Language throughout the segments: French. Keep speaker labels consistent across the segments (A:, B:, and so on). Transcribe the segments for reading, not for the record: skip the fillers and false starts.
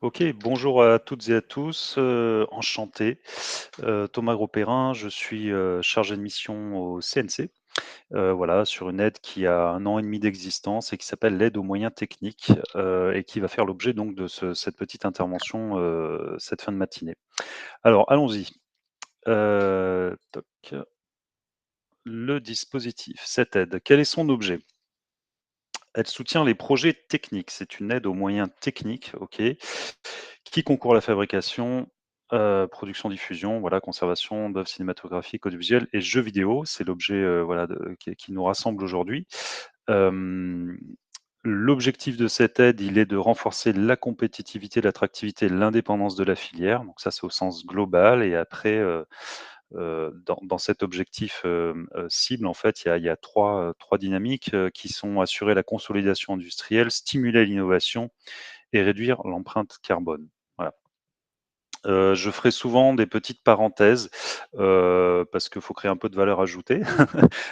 A: OK, bonjour à toutes et à tous, enchanté. Thomas Grosperrin, je suis, chargé de mission au CNC, voilà, sur une aide qui a 1 an et demi d'existence et qui s'appelle l'aide aux moyens techniques, et qui va faire l'objet donc de cette petite intervention, cette fin de matinée. Alors allons-y, toc, le dispositif, cette aide, quel est son objet? Elle soutient les projets techniques, c'est une aide aux moyens techniques, OK, qui concourt à la fabrication, production-diffusion, voilà, conservation d'œuvres cinématographiques, audiovisuelles et jeux vidéo. C'est l'objet, voilà, qui nous rassemble aujourd'hui. Hem, L'objectif de cette aide, il est de renforcer la compétitivité, l'attractivité, l'indépendance de la filière. Donc ça, c'est au sens global et après, dans cet objectif, cible, en fait, il y a 3 dynamiques, qui sont assurer la consolidation industrielle, stimuler l'innovation et réduire l'empreinte carbone. Voilà. Je ferai souvent des petites parenthèses, parce qu'il faut créer un peu de valeur ajoutée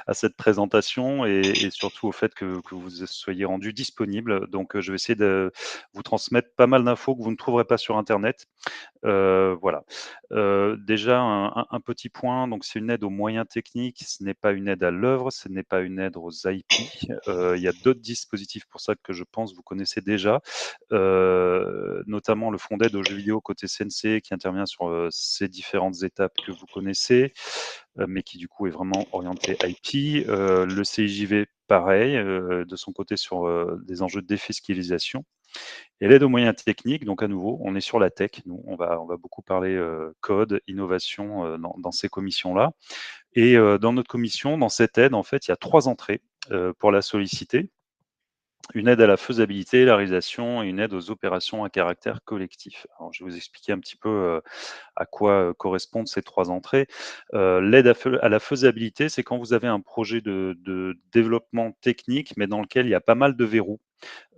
A: à cette présentation et surtout au fait que vous soyez rendu disponible. Donc, je vais essayer de vous transmettre pas mal d'infos que vous ne trouverez pas sur internet. Voilà. Déjà un petit point, donc c'est une aide aux moyens techniques, ce n'est pas une aide à l'œuvre, ce n'est pas une aide aux IP. Il y a d'autres dispositifs pour ça que je pense vous connaissez déjà, notamment le fonds d'aide aux jeux vidéo côté CNC qui intervient sur, ces différentes étapes que vous connaissez, mais qui du coup est vraiment orienté IP. Le CIJV pareil, de son côté sur, des enjeux de défiscalisation. Et l'aide aux moyens techniques, donc à nouveau, on est sur la tech. Nous, on va beaucoup parler code, innovation dans ces commissions-là. Et dans notre commission, dans cette aide, en fait, il y a 3 entrées pour la solliciter. Une aide à la faisabilité, la réalisation et une aide aux opérations à caractère collectif. Alors, je vais vous expliquer un petit peu à quoi correspondent ces 3 entrées. L'aide à la faisabilité, c'est quand vous avez un projet de développement technique, mais dans lequel il y a pas mal de verrous.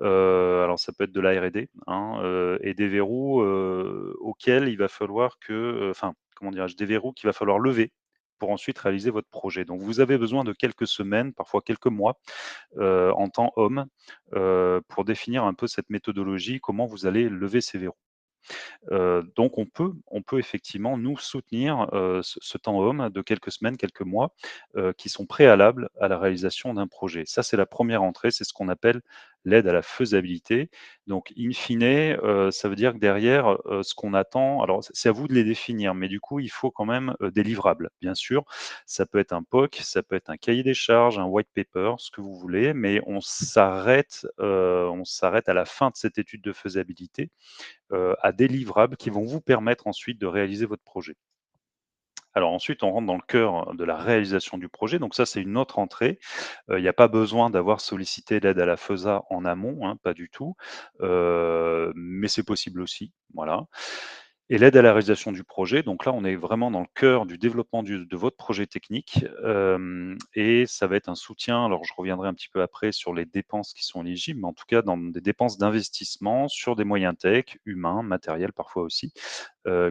A: Alors ça peut être de la R&D, hein, et des verrous, auxquels il va falloir que, enfin, comment dirais-je? Des verrous qu'il va falloir lever pour ensuite réaliser votre projet. Donc vous avez besoin de quelques semaines, parfois quelques mois, en temps homme, pour définir un peu cette méthodologie, comment vous allez lever ces verrous. Donc on peut effectivement nous soutenir, ce temps homme de quelques semaines, quelques mois, qui sont préalables à la réalisation d'un projet. Ça, c'est la première entrée, c'est ce qu'on appelle l'aide à la faisabilité. Donc in fine, ça veut dire que derrière, ce qu'on attend alors c'est à vous de les définir, mais du coup, il faut quand même, des livrables, bien sûr. Ça peut être un POC, ça peut être un cahier des charges, un white paper, ce que vous voulez, mais on s'arrête à la fin de cette étude de faisabilité à des livrables qui vont vous permettre ensuite de réaliser votre projet. Alors ensuite, on rentre dans le cœur de la réalisation du projet. Donc ça, c'est une autre entrée. Il n'y a pas besoin d'avoir sollicité l'aide à la FESA en amont, hein, pas du tout. Mais c'est possible aussi. Voilà. Et l'aide à la réalisation du projet, donc là, on est vraiment dans le cœur du développement de votre projet technique, et ça va être un soutien. Alors, je reviendrai un petit peu après sur les dépenses qui sont éligibles, mais en tout cas, dans des dépenses d'investissement sur des moyens tech, humains, matériels parfois aussi,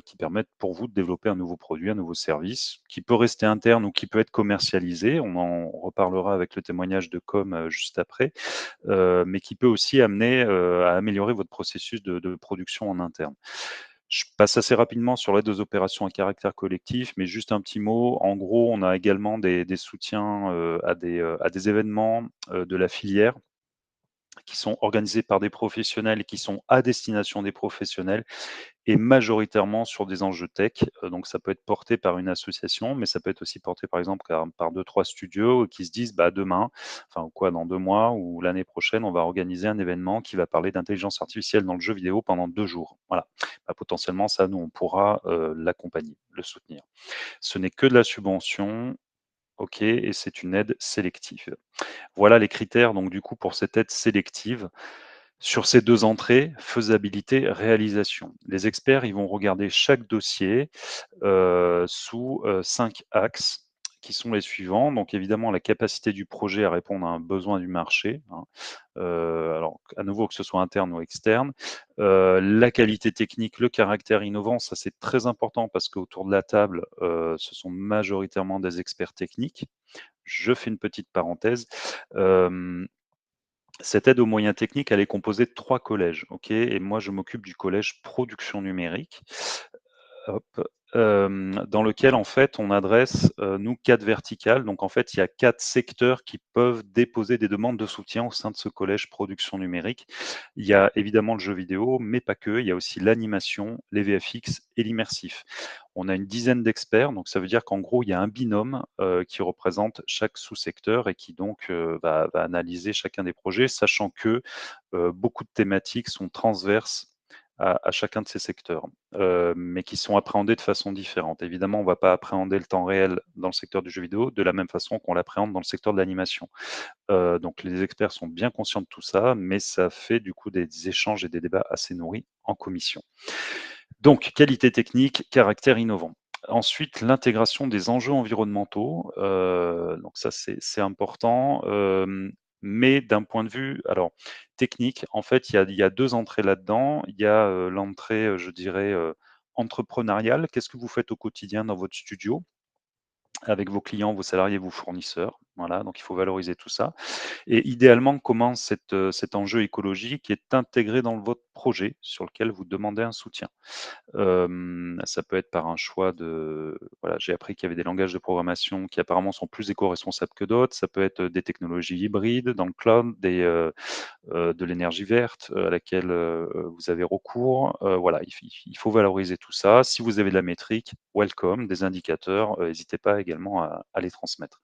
A: qui permettent pour vous de développer un nouveau produit, un nouveau service, qui peut rester interne ou qui peut être commercialisé. On en reparlera avec le témoignage de com juste après, mais qui peut aussi amener à améliorer votre processus de production en interne. Je passe assez rapidement sur l'aide aux opérations à caractère collectif, mais juste un petit mot. En gros, on a également des soutiens à des événements de la filière qui sont organisés par des professionnels et qui sont à destination des professionnels et majoritairement sur des enjeux tech. Donc ça peut être porté par une association, mais ça peut être aussi porté par exemple par 2-3 studios qui se disent: «Bah, demain, enfin ou quoi, dans 2 mois ou l'année prochaine, on va organiser un événement qui va parler d'intelligence artificielle dans le jeu vidéo pendant 2 jours». Voilà. Bah, potentiellement ça, nous, on pourra, l'accompagner, le soutenir. Ce n'est que de la subvention, OK, et c'est une aide sélective. Voilà les critères donc du coup pour cette aide sélective. Sur ces 2 entrées, faisabilité, réalisation. Les experts, ils vont regarder chaque dossier, sous, 5 axes qui sont les suivants. Donc évidemment, la capacité du projet à répondre à un besoin du marché, hein, alors à nouveau que ce soit interne ou externe. La qualité technique, le caractère innovant, ça c'est très important parce qu'autour de la table, ce sont majoritairement des experts techniques. Je fais une petite parenthèse. Hem Cette aide aux moyens techniques, elle est composée de 3 collèges, OK? Et moi, je m'occupe du collège production numérique. Hop, dans lequel en fait on adresse, nous 4 verticales. Donc en fait, il y a 4 secteurs qui peuvent déposer des demandes de soutien au sein de ce collège production numérique. Il y a évidemment le jeu vidéo, mais pas que, il y a aussi l'animation, les VFX et l'immersif. On a une dizaine d'experts, donc ça veut dire qu'en gros, il y a un binôme, qui représente chaque sous-secteur et qui donc, va analyser chacun des projets, sachant que, beaucoup de thématiques sont transverses à chacun de ces secteurs, mais qui sont appréhendées de façon différente. Évidemment, on ne va pas appréhender le temps réel dans le secteur du jeu vidéo de la même façon qu'on l'appréhende dans le secteur de l'animation. Donc les experts sont bien conscients de tout ça, mais ça fait du coup des échanges et des débats assez nourris en commission. Donc qualité technique, caractère innovant. Ensuite, l'intégration des enjeux environnementaux, donc ça c'est important, mais d'un point de vue alors technique, en fait, il y a 2 entrées là-dedans. Il y a, l'entrée, je dirais, entrepreneuriale. Qu'est-ce que vous faites au quotidien dans votre studio avec vos clients, vos salariés, vos fournisseurs? Voilà, donc il faut valoriser tout ça et idéalement, comment cet enjeu écologique est intégré dans votre projet sur lequel vous demandez un soutien. Ça peut être par un choix de voilà, j'ai appris qu'il y avait des langages de programmation qui apparemment sont plus éco-responsables que d'autres. Ça peut être, des technologies hybrides dans le cloud, de l'énergie verte, à laquelle, vous avez recours. Voilà, il faut valoriser tout ça. Si vous avez de la métrique, welcome, des indicateurs, hésitez pas également à les transmettre.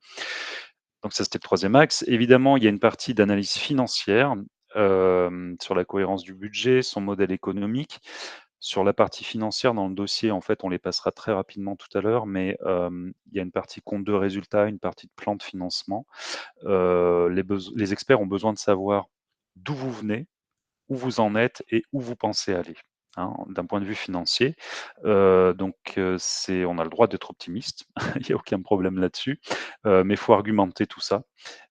A: Donc ça, c'était le troisième axe. Évidemment, il y a une partie d'analyse financière, sur la cohérence du budget, son modèle économique. Sur la partie financière, dans le dossier, en fait, on les passera très rapidement tout à l'heure, mais il y a une partie compte de résultat, une partie de plan de financement. Les experts ont besoin de savoir d'où vous venez, où vous en êtes et où vous pensez aller, hein, d'un point de vue financier. Donc c'est on a le droit d'être optimiste, il y a aucun problème là-dessus, mais il faut argumenter tout ça.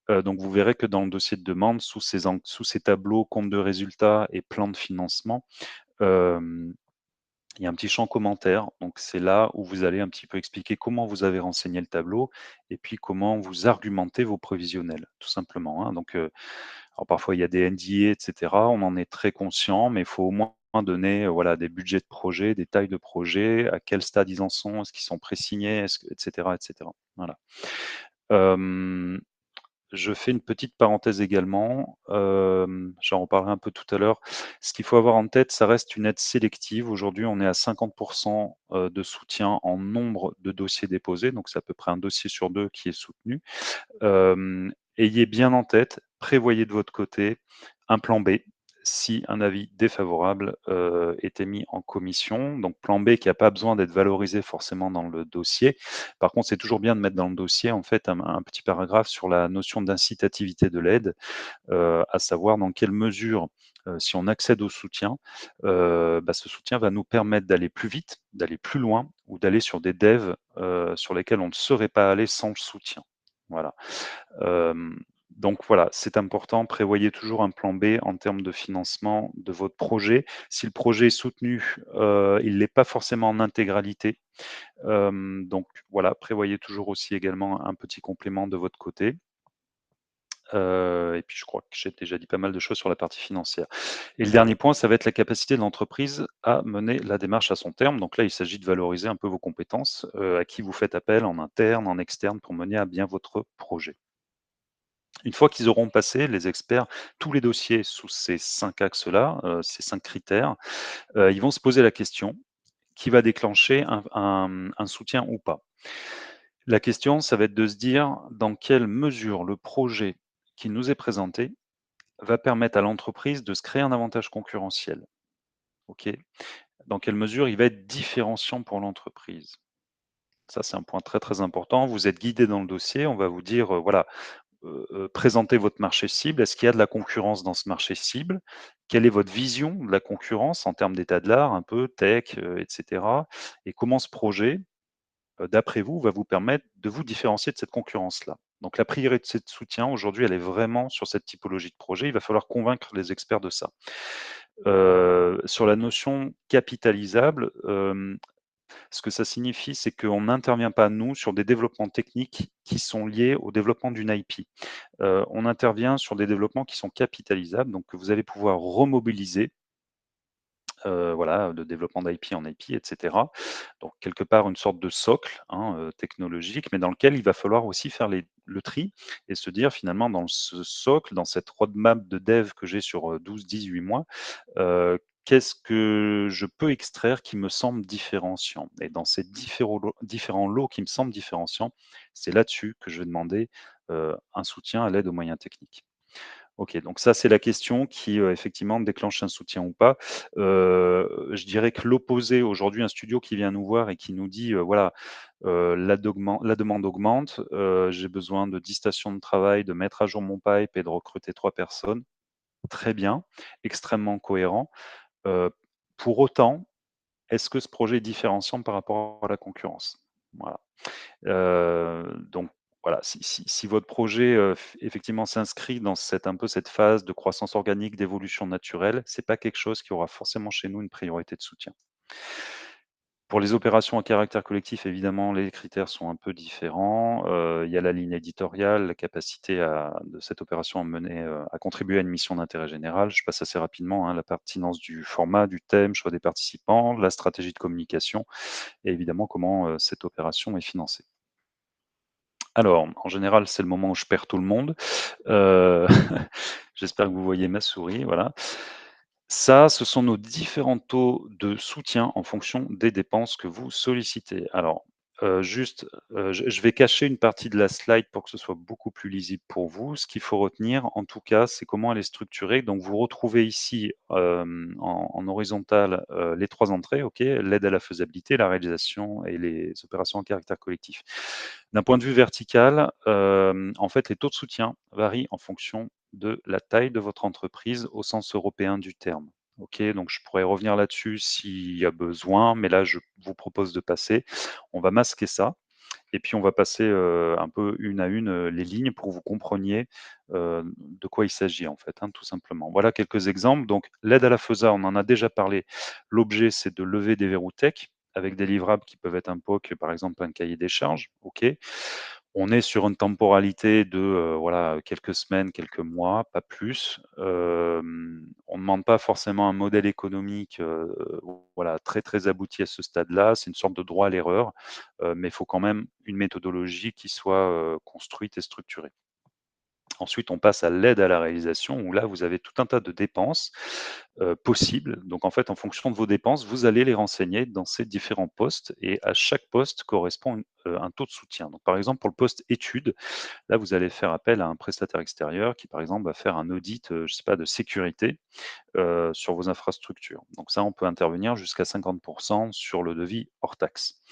A: Donc vous verrez que dans le dossier de demande, sous ces tableaux compte de résultats et plan de financement, hem il y a un petit champ commentaires, donc c'est là où vous allez un petit peu expliquer comment vous avez renseigné le tableau et puis comment vous argumentez vos prévisionnels, tout simplement, hein. Donc, alors parfois il y a des NDA et cetera, on en est très conscient, mais il faut au moins donner, voilà, des budgets de projet, des tailles de projet, à quel stade ils en sont, est-ce qu'ils sont pré-signés, est-ce que et cetera et cetera. Voilà. Hem Je fais une petite parenthèse également, j'en reparlerai un peu tout à l'heure. Ce qu'il faut avoir en tête, ça reste une aide sélective. Aujourd'hui, on est à 50 de soutien en nombre de dossiers déposés, donc c'est à peu près un dossier sur 2 qui est soutenu. Ayez bien en tête, prévoyez de votre côté un plan B si un avis défavorable, est émis en commission. Donc plan B qui a pas besoin d'être valorisé forcément dans le dossier. Par contre, c'est toujours bien de mettre dans le dossier, en fait, un petit paragraphe sur la notion d'incitativité de l'aide, à savoir dans quelle mesure, si on accède au soutien, ce soutien va nous permettre d'aller plus vite, d'aller plus loin ou d'aller sur des devs, sur lesquels on ne serait pas allé sans le soutien. Voilà. Hem, donc voilà, c'est important, prévoyez toujours un plan B en termes de financement de votre projet. Si le projet est soutenu, il l'est pas forcément en intégralité. Donc voilà, prévoyez toujours aussi également un petit complément de votre côté. Et puis je crois que j'ai déjà dit pas mal de choses sur la partie financière. Et le dernier point, ça va être la capacité de l'entreprise à mener la démarche à son terme. Donc là, il s'agit de valoriser un peu vos compétences, à qui vous faites appel en interne, en externe, pour mener à bien votre projet. Une fois qu'ils auront passé, les experts, tous les dossiers sous ces 5 axes-là, ces 5 critères, ils vont se poser la question qui va déclencher un soutien ou pas. La question, ça va être de se dire dans quelle mesure le projet qui nous est présenté va permettre à l'entreprise de se créer un avantage concurrentiel. OK? Dans quelle mesure il va être différenciant pour l'entreprise. Ça, c'est un point très, très important. Vous êtes guidé dans le dossier, on va vous dire, voilà, présentez votre marché cible. Est-ce qu'il y a de la concurrence dans ce marché cible? Quelle est votre vision de la concurrence en termes d'état de l'art, un peu tech, et cetera? Et comment ce projet, d'après vous, va vous permettre de vous différencier de cette concurrence-là? Donc la priorité de soutien aujourd'hui, elle est vraiment sur cette typologie de projet. Il va falloir convaincre les experts de ça. Sur la notion capitalisable, Ce que ça signifie, c'est qu'on n'intervient pas, nous, sur des développements techniques qui sont liés au développement d'une IP. On intervient sur des développements qui sont capitalisables, donc que vous allez pouvoir remobiliser, voilà, de développement d'IP en IP et cetera. Donc quelque part une sorte de socle, hein, technologique, mais dans lequel il va falloir aussi faire le tri et se dire finalement dans ce socle, dans cette roadmap de dev que j'ai sur, 12-18 mois, qu'est-ce que je peux extraire qui me semble différenciant? Et dans ces différents lots qui me semblent différenciants, c'est là-dessus que je vais demander, un soutien à l'aide aux moyens techniques. OK, donc ça, c'est la question qui, effectivement déclenche un soutien ou pas. Je dirais que l'opposé aujourd'hui, un studio qui vient nous voir et qui nous dit, voilà, la demande augmente, j'ai besoin de 10 stations de travail, de mettre à jour mon pipe et de recruter 3 personnes. Très bien, extrêmement cohérent. Heu, pour autant, est-ce que ce projet est différenciant par rapport à la concurrence? Voilà. Donc voilà, si votre projet, f effectivement s'inscrit dans cette phase de croissance organique, d'évolution naturelle, c'est pas quelque chose qui aura forcément chez nous une priorité de soutien. Pour les opérations à caractère collectif, évidemment, les critères sont un peu différents. Il y a la ligne éditoriale, la capacité de cette opération à contribuer à une mission d'intérêt général. Je passe assez rapidement, hein, la pertinence du format, du thème, choix des participants, la stratégie de communication et évidemment comment, cette opération est financée. Alors, en général, c'est le moment où je perds tout le monde. Heu, j'espère que vous voyez ma souris, voilà. Ça, ce sont nos différents taux de soutien en fonction des dépenses que vous sollicitez. Alors, juste, je vais cacher une partie de la slide pour que ce soit beaucoup plus lisible pour vous. Ce qu'il faut retenir, en tout cas, c'est comment elle est structurée. Donc vous retrouvez ici, en horizontal, les 3 entrées, OK? L'aide à la faisabilité, la réalisation et les opérations à caractère collectif. D'un point de vue vertical, en fait, les taux de soutien varient en fonction de la taille de votre entreprise au sens européen du terme. OK, donc je pourrais revenir là-dessus s'il y a besoin, mais là, je vous propose de passer. On va masquer ça et puis on va passer, un peu une à une, les lignes pour que vous compreniez, de quoi il s'agit en fait, hein, tout simplement. Voilà quelques exemples. Donc l'aide à la FESA, on en a déjà parlé. L'objet, c'est de lever des verrous tech avec des livrables qui peuvent être un POC, par exemple un cahier des charges, OK. On est sur une temporalité de, voilà, quelques semaines, quelques mois, pas plus. On ne demande pas forcément un modèle économique, voilà, très, très abouti à ce stade-là. C'est une sorte de droit à l'erreur, mais il faut quand même une méthodologie qui soit, construite et structurée. Ensuite, on passe à l'aide à la réalisation où là, vous avez tout un tas de dépenses, possibles. Donc en fait, en fonction de vos dépenses, vous allez les renseigner dans ces différents postes et à chaque poste correspond un taux de soutien. Donc par exemple, pour le poste études, là, vous allez faire appel à un prestataire extérieur qui, par exemple, va faire un audit, je sais pas, de sécurité, sur vos infrastructures. Donc ça, on peut intervenir jusqu'à 50 sur le devis hors taxe.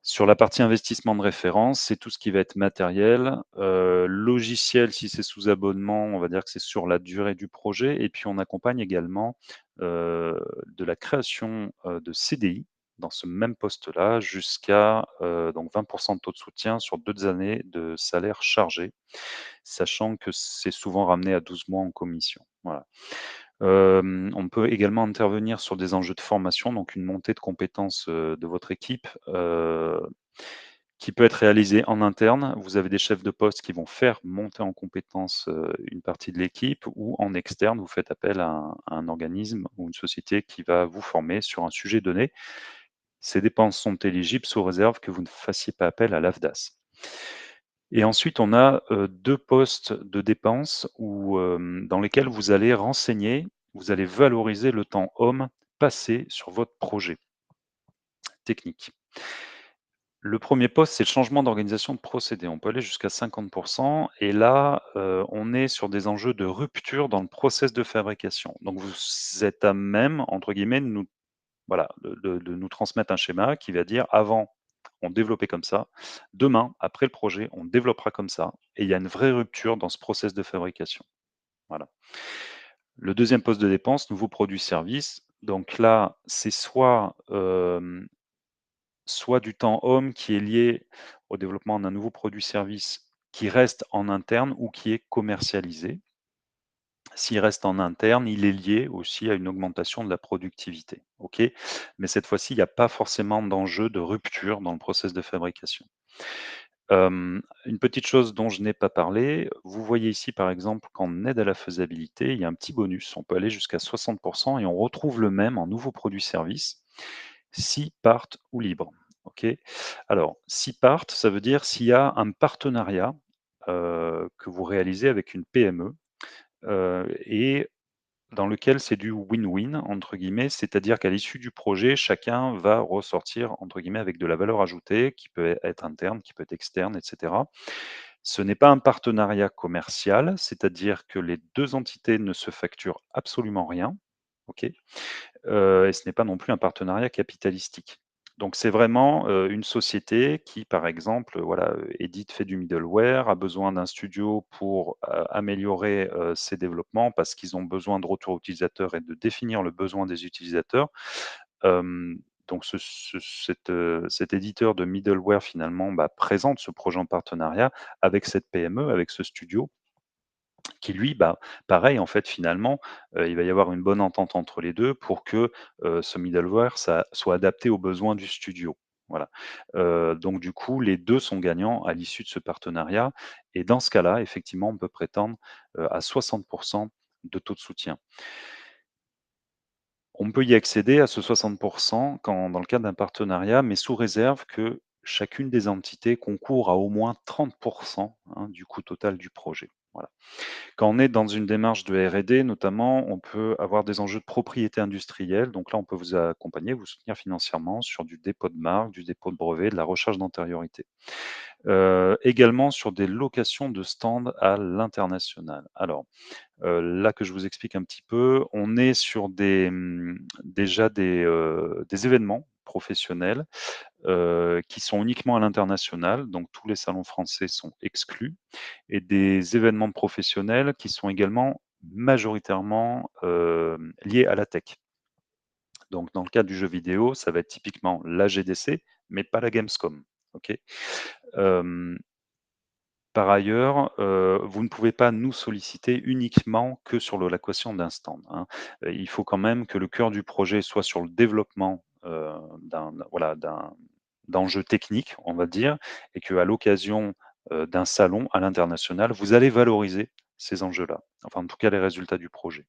A: Sur la partie investissement de référence, c'est tout ce qui va être matériel, logiciel, si c'est sous abonnement, on va dire que c'est sur la durée du projet et puis on accompagne également, de la création, de CDI dans ce même poste-là jusqu'à, donc 20 de taux de soutien sur 2 années de salaire chargé, sachant que c'est souvent ramené à 12 mois en commission. Voilà. On peut également intervenir sur des enjeux de formation, donc une montée de compétences, de votre équipe, qui peut être réalisée en interne. Vous avez des chefs de poste qui vont faire monter en compétences, une partie de l'équipe ou en externe, vous faites appel à un organisme ou une société qui va vous former sur un sujet donné. Ces dépenses sont éligibles sous réserve que vous ne fassiez pas appel à l'AFDAS. Et ensuite, on a, 2 postes de dépenses où, dans lesquels vous allez renseigner, vous allez valoriser le temps homme passé sur votre projet technique. Le premier poste, c'est le changement d'organisation de procédé. On peut aller jusqu'à 50 et là, on est sur des enjeux de rupture dans le process de fabrication. Donc vous êtes à même, entre guillemets, de nous voilà, de nous transmettre un schéma qui va dire: «Avant, on développait comme ça. Demain, après le projet, on développera comme ça» et il y a une vraie rupture dans ce process de fabrication. Voilà. Le deuxième poste de dépense, nouveaux produits services. Donc là, c'est soit du temps homme qui est lié au développement d'un nouveau produit service qui reste en interne ou qui est commercialisé. S'il reste en interne, il est lié aussi à une augmentation de la productivité, OK? Mais cette fois-ci, il n'y a pas forcément d'enjeu de rupture dans le process de fabrication. Une petite chose dont je n'ai pas parlé, vous voyez ici par exemple qu'en aide à la faisabilité, il y a un petit bonus, on peut aller jusqu'à 60 et on retrouve le même en nouveaux produits-services, si part ou libre. OK? Alors, si part, ça veut dire s'il y a un partenariat, que vous réalisez avec une PME, et dans lequel c'est du «win-win» entre guillemets, c'est-à-dire qu'à l'issue du projet, chacun va ressortir entre guillemets avec de la valeur ajoutée qui peut être interne, qui peut être externe, et cetera. Ce n'est pas un partenariat commercial, c'est-à-dire que les 2 entités ne se facturent absolument rien, OK? Et ce n'est pas non plus un partenariat capitalistique. Donc c'est vraiment, une société qui, par exemple, voilà, édite, fait du middleware, a besoin d'un studio pour, améliorer, ses développements parce qu'ils ont besoin de retours utilisateurs et de définir le besoin des utilisateurs. Hem, donc cet éditeur de middleware finalement, bah, présente ce projet en partenariat avec cette PME, avec ce studio qui lui, bah, pareil en fait finalement, il va y avoir une bonne entente entre les 2 pour que, ce middleware ça soit adapté aux besoins du studio. Voilà. Donc du coup, les 2 sont gagnants à l'issue de ce partenariat et dans ce cas-là, effectivement, on peut prétendre, à 60 de taux de soutien. On peut y accéder à ce 60 quand dans le cadre d'un partenariat, mais sous réserve que chacune des entités concourt à au moins 30 hein, du coût total du projet. Voilà. Quand on est dans une démarche de R&D notamment, on peut avoir des enjeux de propriété industrielle. Donc là, on peut vous accompagner, vous soutenir financièrement sur du dépôt de marque, du dépôt de brevet, de la recherche d'antériorité. Également sur des locations de stands à l'international. Alors, là que je vous explique un petit peu, on est sur déjà des événements professionnels, qui sont uniquement à l'international, donc tous les salons français sont exclus et des événements professionnels qui sont également majoritairement, liés à la tech. Donc dans le cas du jeu vidéo, ça va être typiquement la GDC, mais pas la Gamescom, OK? Hem, Par ailleurs, vous ne pouvez pas nous solliciter uniquement que sur le location d'un stand, hein. Il faut quand même que le cœur du projet soit sur le développement, d'enjeux techniques, on va dire, et qu'à l'occasion, d'un salon à l'international, vous allez valoriser ces enjeux-là. Enfin, en tout cas, les résultats du projet.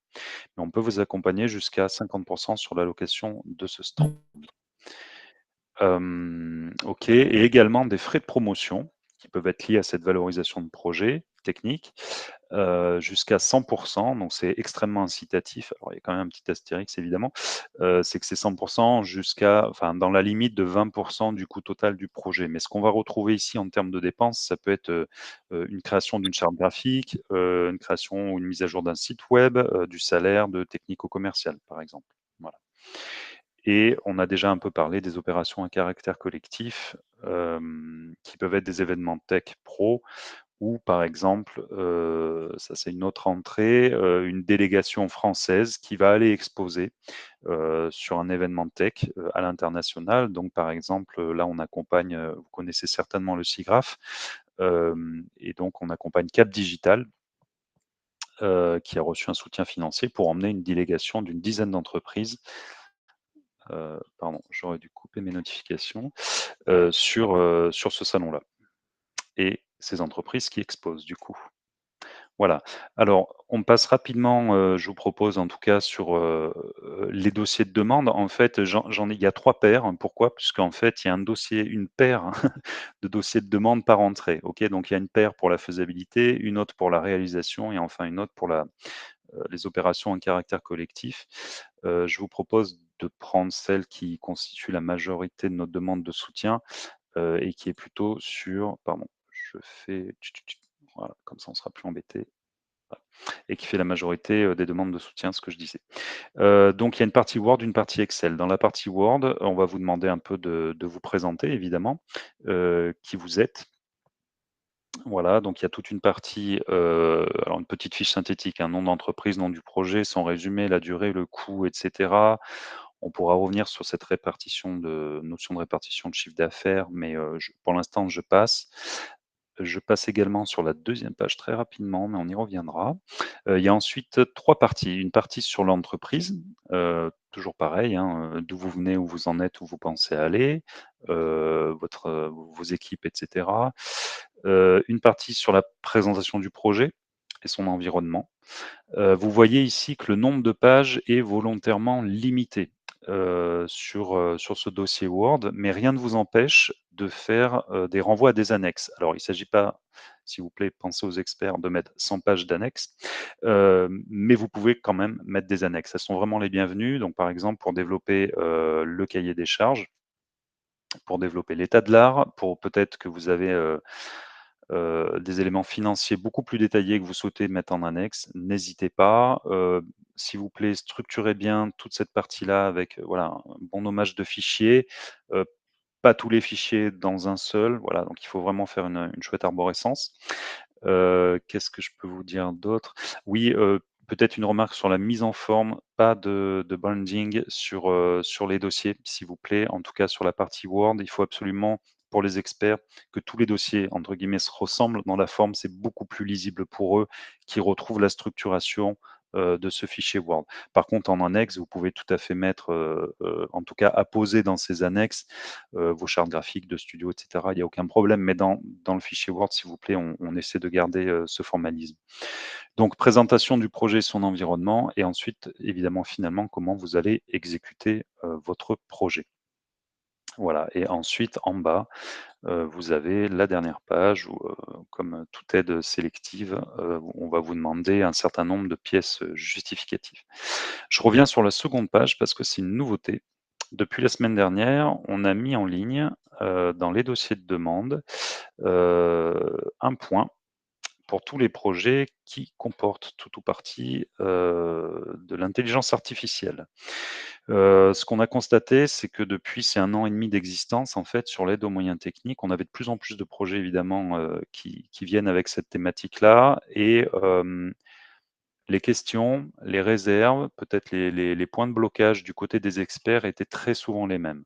A: Mais on peut vous accompagner jusqu'à 50 sur l'allocation de ce stand. OK et également des frais de promotion qui peuvent être liés à cette valorisation de projet technique, jusqu'à 100 donc c'est extrêmement incitatif. Alors il y a quand même un petit astérix évidemment, c'est que c'est 100 jusqu'à enfin dans la limite de 20 du coût total du projet. Mais ce qu'on va retrouver ici en termes de dépenses, ça peut être, une création d'une charte graphique, une création ou une mise à jour d'un site web, du salaire de technico-commercial par exemple. Voilà. Et on a déjà un peu parlé des opérations à caractère collectif, qui peuvent être des événements tech pro ou par exemple, ça c'est une autre entrée, une délégation française qui va aller exposer, sur un événement tech, à l'international. Donc par exemple, là on accompagne, vous connaissez certainement le SIGGRAPH, et donc on accompagne Cap Digital, qui a reçu un soutien financier pour emmener une délégation d'une dizaine d'entreprises. Pardon, j'aurais dû couper mes notifications, sur ce salon-là et ces entreprises qui exposent du coup. Voilà. Alors on passe rapidement, je vous propose en tout cas sur, les dossiers de demande. En fait, j'en ai il y a 3 paires. Pourquoi? Puisqu'en fait, il y a un dossier une paire de dossiers de demande par entrée. OK? Donc il y a une paire pour la faisabilité, une autre pour la réalisation et enfin une autre pour les opérations en caractère collectif. Je vous propose de prendre celle qui constitue la majorité de notre demande de soutien, et qui est plutôt sur pardon, je fais voilà, comme ça on sera plus embêté. Voilà et qui fait la majorité, des demandes de soutien, ce que je disais. Donc il y a une partie Word, une partie Excel. Dans la partie Word, on va vous demander un peu de vous présenter évidemment, qui vous êtes. Voilà, donc il y a toute une partie, alors une petite fiche synthétique, un nom d'entreprise, nom du projet, son résumé, la durée, le coût et cetera. On pourra revenir sur cette répartition de notion de répartition de chiffre d'affaires, mais pour l'instant, je passe. Je passe également sur la deuxième page très rapidement, mais on y reviendra. Il y a ensuite 3 parties. Une partie sur l'entreprise, toujours pareil, hein, d'où vous venez, où vous en êtes, où vous pensez aller, vos équipes et cetera. Une partie sur la présentation du projet et son environnement. Vous voyez ici que le nombre de pages est volontairement limité, sur ce dossier Word, mais rien ne vous empêche de faire, des renvois à des annexes. Alors il ne s'agit pas, s'il vous plaît, pensez aux experts, de mettre 100 pages d'annexes, mais vous pouvez quand même mettre des annexes. Elles sont vraiment les bienvenues. Donc par exemple, pour développer, le cahier des charges, pour développer l'état de l'art, pour peut-être que vous avez, des éléments financiers beaucoup plus détaillés que vous souhaitez mettre en annexe, n'hésitez pas. S'il vous plaît, structurez bien toute cette partie-là avec, voilà, un bon nommage de fichiers, heu, pas tous les fichiers dans un seul, voilà, donc il faut vraiment faire une chouette arborescence. Qu'est-ce que je peux vous dire d'autre? Oui, peut-être une remarque sur la mise en forme, pas de branding sur les dossiers, s'il vous plaît. En tout cas, sur la partie Word, il faut absolument, pour les experts, que tous les dossiers, entre guillemets, «se ressemblent» dans la forme. C'est beaucoup plus lisible pour eux, qui retrouvent la structuration, de ce fichier Word. Par contre, en annexe, vous pouvez tout à fait mettre, en tout cas apposer dans ces annexes, vos chartes graphiques de studio et cetera. Il y a aucun problème, mais dans le fichier Word, s'il vous plaît, on essaie de garder, ce formalisme. Donc présentation du projet et son environnement et ensuite, évidemment, finalement, comment vous allez exécuter, votre projet. Voilà et ensuite en bas, vous avez la dernière page où, comme toute aide sélective, on va vous demander un certain nombre de pièces, justificatives. Je reviens sur la seconde page parce que c'est une nouveauté. Depuis la semaine dernière, on a mis en ligne, dans les dossiers de demande, un point pour tous les projets qui comportent tout ou partie, de l'intelligence artificielle. Ce qu'on a constaté, c'est que depuis ces 1 an et demi d'existence, en fait, sur l'aide aux moyens techniques, on avait de plus en plus de projets évidemment, qui viennent avec cette thématique-là et les questions, les réserves, peut-être les points de blocage du côté des experts étaient très souvent les mêmes.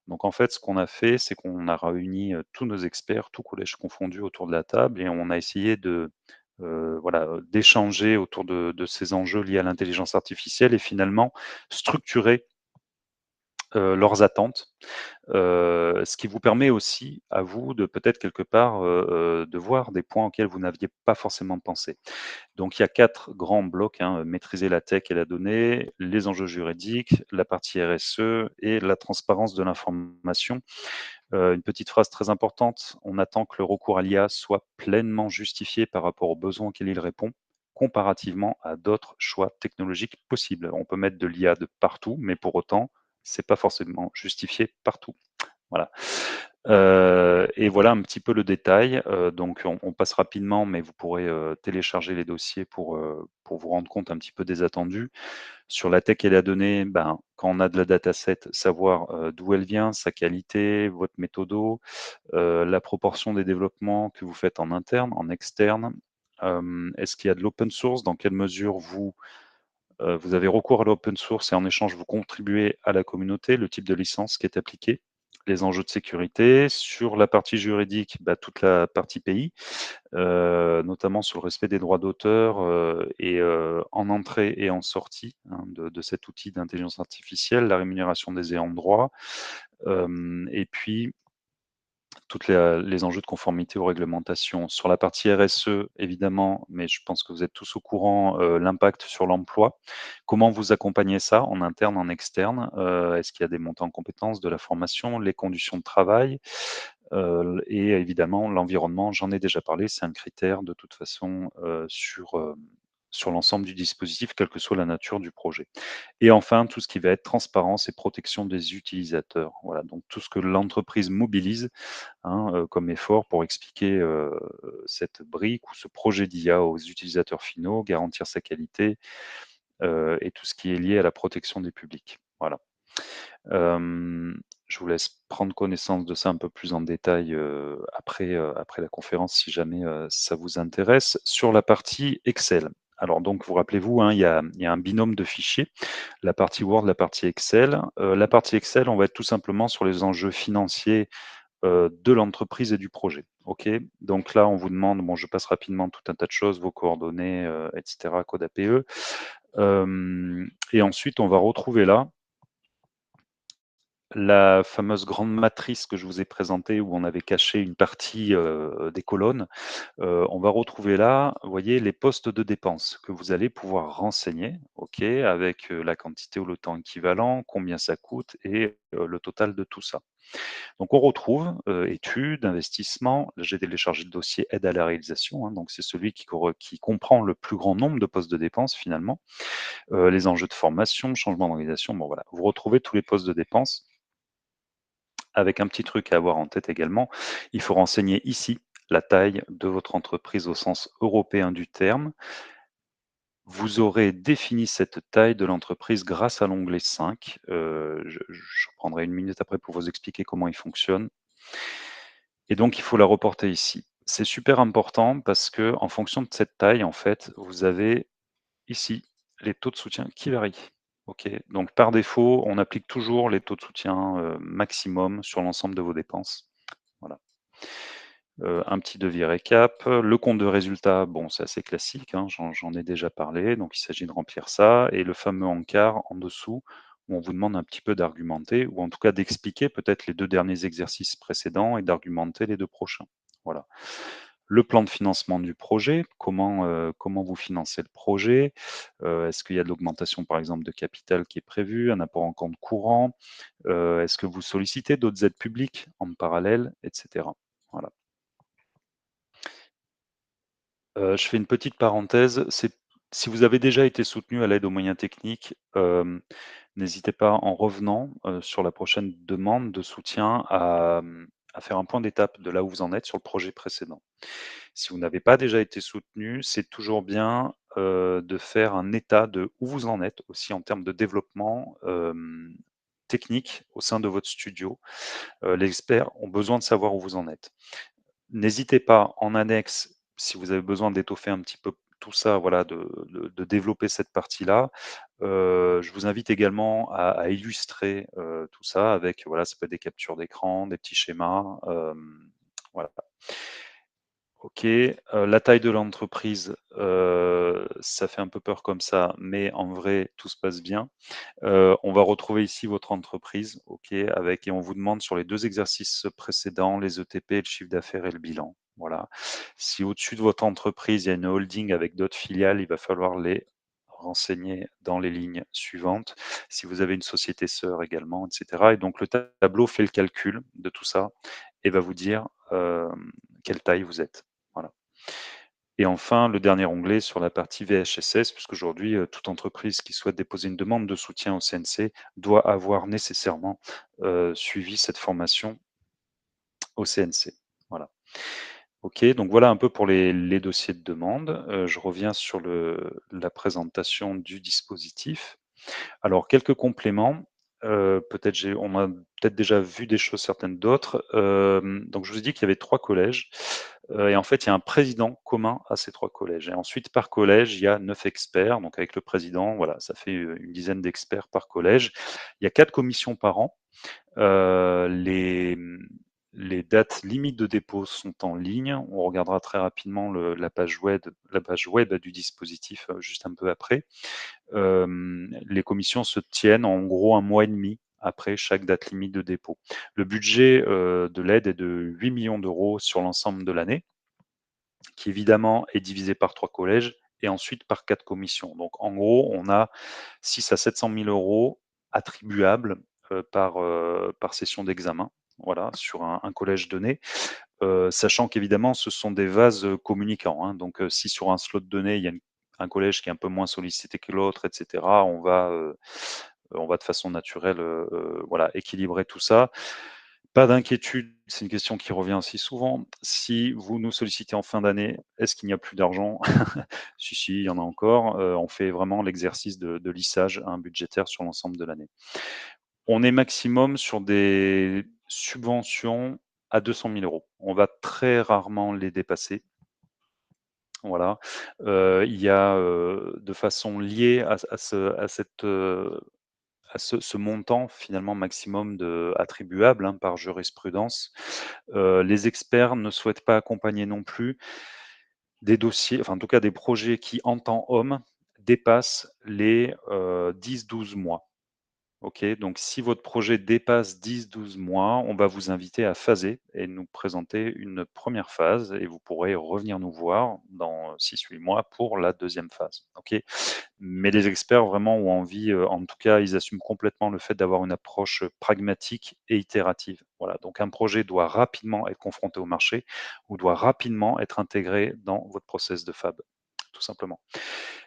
A: Donc en fait, ce qu'on a fait, c'est qu'on a réuni, tous nos experts, tous collèges confondus autour de la table et on a essayé de, voilà, d'échanger autour de ces enjeux liés à l'intelligence artificielle et finalement structurer, leurs attentes. Ce qui vous permet aussi à vous de peut-être quelque part, de voir des points auxquels vous n'aviez pas forcément pensé. Donc il y a 4 grands blocs, hein, maîtriser la tech et la donnée, les enjeux juridiques, la partie RSE et la transparence de l'information. Une petite phrase très importante, on attend que le recours à l'IA soit pleinement justifié par rapport aux besoins auxquels il répond, comparativement à d'autres choix technologiques possibles. On peut mettre de l'IA de partout, mais pour autant, c'est pas forcément justifié partout. Voilà. Et voilà un petit peu le détail. Donc on passe rapidement, mais vous pourrez, télécharger les dossiers pour vous rendre compte un petit peu des attendus. Sur la tech et la donnée, ben, quand on a de la dataset, savoir, d'où elle vient, sa qualité, votre méthodo, la proportion des développements que vous faites en interne, en externe. Est-ce qu'il y a de l'open source? Dans quelle mesure vous avez recours à l'open source et en échange, vous contribuez à la communauté, le type de licence qui est appliqué, les enjeux de sécurité. Sur la partie juridique, bah, toute la partie pays, notamment sur le respect des droits d'auteur, et en entrée et en sortie, hein, de cet outil d'intelligence artificielle, la rémunération des ayants droit, et puis toutes les enjeux de conformité aux réglementations. Sur la partie RSE, évidemment, mais je pense que vous êtes tous au courant, l'impact sur l'emploi. Comment vous accompagnez ça en interne, en externe? Est-ce qu'il y a des montants en compétences, de la formation, les conditions de travail? Et évidemment l'environnement, j'en ai déjà parlé, c'est un critère de toute façon, sur l'ensemble du dispositif, quelle que soit la nature du projet. Et enfin, tout ce qui va être transparence et protection des utilisateurs. Voilà, donc tout ce que l'entreprise mobilise, hein, comme effort pour expliquer, cette brique ou ce projet d'IA aux utilisateurs finaux, garantir sa qualité, et tout ce qui est lié à la protection des publics. Voilà. Je vous laisse prendre connaissance de ça un peu plus en détail, après la conférence si jamais, ça vous intéresse. Sur la partie Excel, alors donc vous rappelez-vous, hein, il y a un binôme de fichiers, la partie Word, la partie Excel. La partie Excel, on va être tout simplement sur les enjeux financiers, de l'entreprise et du projet. OK? Donc là, on vous demande, bon, je passe rapidement tout un tas de choses, vos coordonnées, et cetera, code APE. Et ensuite, on va retrouver là la fameuse grande matrice que je vous ai présentée où on avait caché une partie, des colonnes. On va retrouver là, vous voyez, les postes de dépenses que vous allez pouvoir renseigner, OK, avec, la quantité ou le temps équivalent, combien ça coûte et le total de tout ça. Donc on retrouve, études, investissements. Là, j'ai téléchargé le dossier aide à la réalisation, hein, donc c'est celui qui comprend le plus grand nombre de postes de dépenses finalement. Les enjeux de formation, changement d'organisation, bon voilà. Vous retrouvez tous les postes de dépenses avec un petit truc à avoir en tête également, il faut renseigner ici la taille de votre entreprise au sens européen du terme. Vous aurez défini cette taille de l'entreprise grâce à l'onglet 5. Je prendrai une minute après pour vous expliquer comment il fonctionne. Et donc, il faut la reporter ici. C'est super important parce que en fonction de cette taille, en fait, vous avez ici les taux de soutien qui varient. OK? Donc, par défaut, on applique toujours les taux de soutien maximum sur l'ensemble de vos dépenses. Voilà. Un petit devis récap. Le compte de résultat, bon, c'est assez classique, hein, j'en ai déjà parlé, donc il s'agit de remplir ça et le fameux encart en dessous où on vous demande un petit peu d'argumenter ou en tout cas d'expliquer peut-être les 2 derniers exercices précédents et d'argumenter les 2 prochains. Voilà. Le plan de financement du projet, comment vous financez le projet? Est-ce qu'il y a de l'augmentation, par exemple, de capital qui est prévue, un apport en compte courant? Est-ce que vous sollicitez d'autres aides publiques en parallèle, et cetera? Voilà. Je fais une petite parenthèse, c'est si vous avez déjà été soutenu à l'aide aux moyens techniques, n'hésitez pas en revenant, sur la prochaine demande de soutien à faire un point d'étape de là où vous en êtes sur le projet précédent. Si vous n'avez pas déjà été soutenu, c'est toujours bien, de faire un état de où vous en êtes aussi en termes de développement, technique au sein de votre studio. Les experts ont besoin de savoir où vous en êtes. N'hésitez pas en annexe, si vous avez besoin d'étoffer un petit peu tout ça, voilà, de développer cette partie-là. Je vous invite également à illustrer, tout ça avec, voilà, ça peut être des captures d'écran, des petits schémas, voilà. OK, la taille de l'entreprise, ça fait un peu peur comme ça, mais en vrai, tout se passe bien. On va retrouver ici votre entreprise, OK, avec et on vous demande sur les 2 exercices précédents, les ETP, le chiffre d'affaires et le bilan. Voilà. Si au-dessus de votre entreprise, il y a une holding avec d'autres filiales, il va falloir les renseigner dans les lignes suivantes. Si vous avez une société sœur également, et cetera et donc le tableau fait le calcul de tout ça et va vous dire, quelle taille vous êtes. Voilà. Et enfin, le dernier onglet sur la partie VHSS, puisqu'aujourd'hui, toute entreprise qui souhaite déposer une demande de soutien au CNC doit avoir nécessairement, suivi cette formation au CNC. Voilà. OK, donc voilà un peu pour les dossiers de demande. Je reviens sur la présentation du dispositif. Alors quelques compléments, peut-être on a peut-être déjà vu des choses, certaines d'autres. Donc je vous ai dit qu'il y avait 3 collèges, et en fait, il y a un président commun à ces 3 collèges et ensuite par collège, il y a 9 experts, donc avec le président, voilà, ça fait, une dizaine d'experts par collège. Il y a 4 commissions par an. Les dates limites de dépôt sont en ligne. On regardera très rapidement la page web du dispositif, juste un peu après. Les commissions se tiennent en gros 1 mois et demi après chaque date limite de dépôt. Le budget, de l'aide est de 8 millions d'euros sur l'ensemble de l'année, qui évidemment est divisé par 3 collèges et ensuite par 4 commissions. Donc en gros, on a 6 à 700 000 euros attribuables, par session d'examen, voilà, sur un collège donné. Sachant qu'évidemment, ce sont des vases, communicants, hein. Donc si sur un slot donné, il y a un collège qui est un peu moins sollicité que l'autre et cetera, on va de façon naturelle, voilà, équilibrer tout ça. Pas d'inquiétude, c'est une question qui revient aussi souvent. Si vous nous sollicitez en fin d'année, est-ce qu'il n'y a plus d'argent? Si, si, il y en a encore. On fait vraiment l'exercice de lissage, hein, budgétaire sur l'ensemble de l'année. On est maximum sur des subventions à 200 000 euros. On va très rarement les dépasser. Voilà. Il y a, de façon liée à cette, à ce montant finalement maximum attribuable, hein, par jurisprudence. Les experts ne souhaitent pas accompagner non plus des dossiers, enfin en tout cas des projets qui en temps homme dépassent les 10-12 mois. OK, donc si votre projet dépasse 10-12 mois, on va vous inviter à phaser et nous présenter une première phase et vous pourrez revenir nous voir dans 6-8 mois pour la deuxième phase. OK? Mais les experts vraiment ont envie, en tout cas, ils assument complètement le fait d'avoir une approche, pragmatique et itérative. Voilà, donc un projet doit rapidement être confronté au marché ou doit rapidement être intégré dans votre process de fab, tout simplement.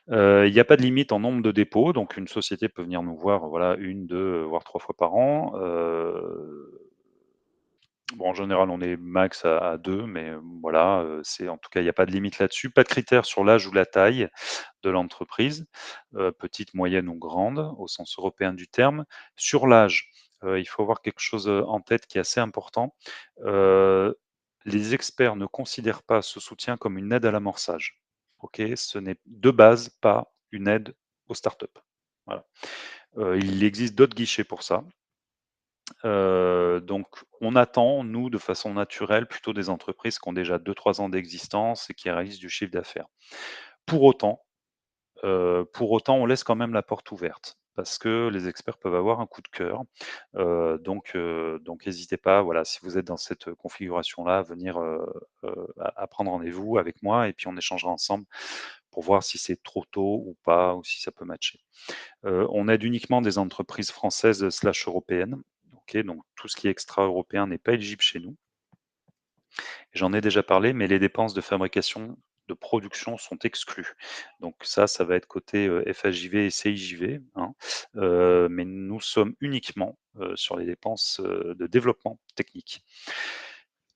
A: Il y a pas de limite en nombre de dépôts, donc une société peut venir nous voir, voilà, 1, 2, voire 3 fois par an. Bon, en général, on est max à 2, mais voilà, c'est en tout cas, il y a pas de limite là-dessus. Pas de critères sur l'âge ou la taille de l'entreprise, petite, moyenne ou grande, au sens européen du terme. Sur l'âge, il faut avoir quelque chose, en tête qui est assez important. Heu, les experts ne considèrent pas ce soutien comme une aide à l'amorçage. OK? Ce n'est de base pas une aide aux startups. Voilà. Il existe d'autres guichets pour ça. Donc on attend, nous, de façon naturelle, plutôt des entreprises qui ont déjà 2-3 ans d'existence et qui réalisent du chiffre d'affaires. Pour autant pour autant, on laisse quand même la porte ouverte parce que les experts peuvent avoir un coup de cœur. Donc n'hésitez pas, voilà, si vous êtes dans cette configuration-là, à venir, à prendre rendez-vous avec moi et puis on échangera ensemble pour voir si c'est trop tôt ou pas ou si ça peut matcher. On aide uniquement des entreprises françaises/européennes. OK, donc tout ce qui est extra-européen n'est pas éligible chez nous. J'en ai déjà parlé, mais les dépenses de fabrication, de production sont exclues. Donc ça va être côté, FAJV et CIJV, hein, mais nous sommes uniquement, sur les dépenses, de développement technique.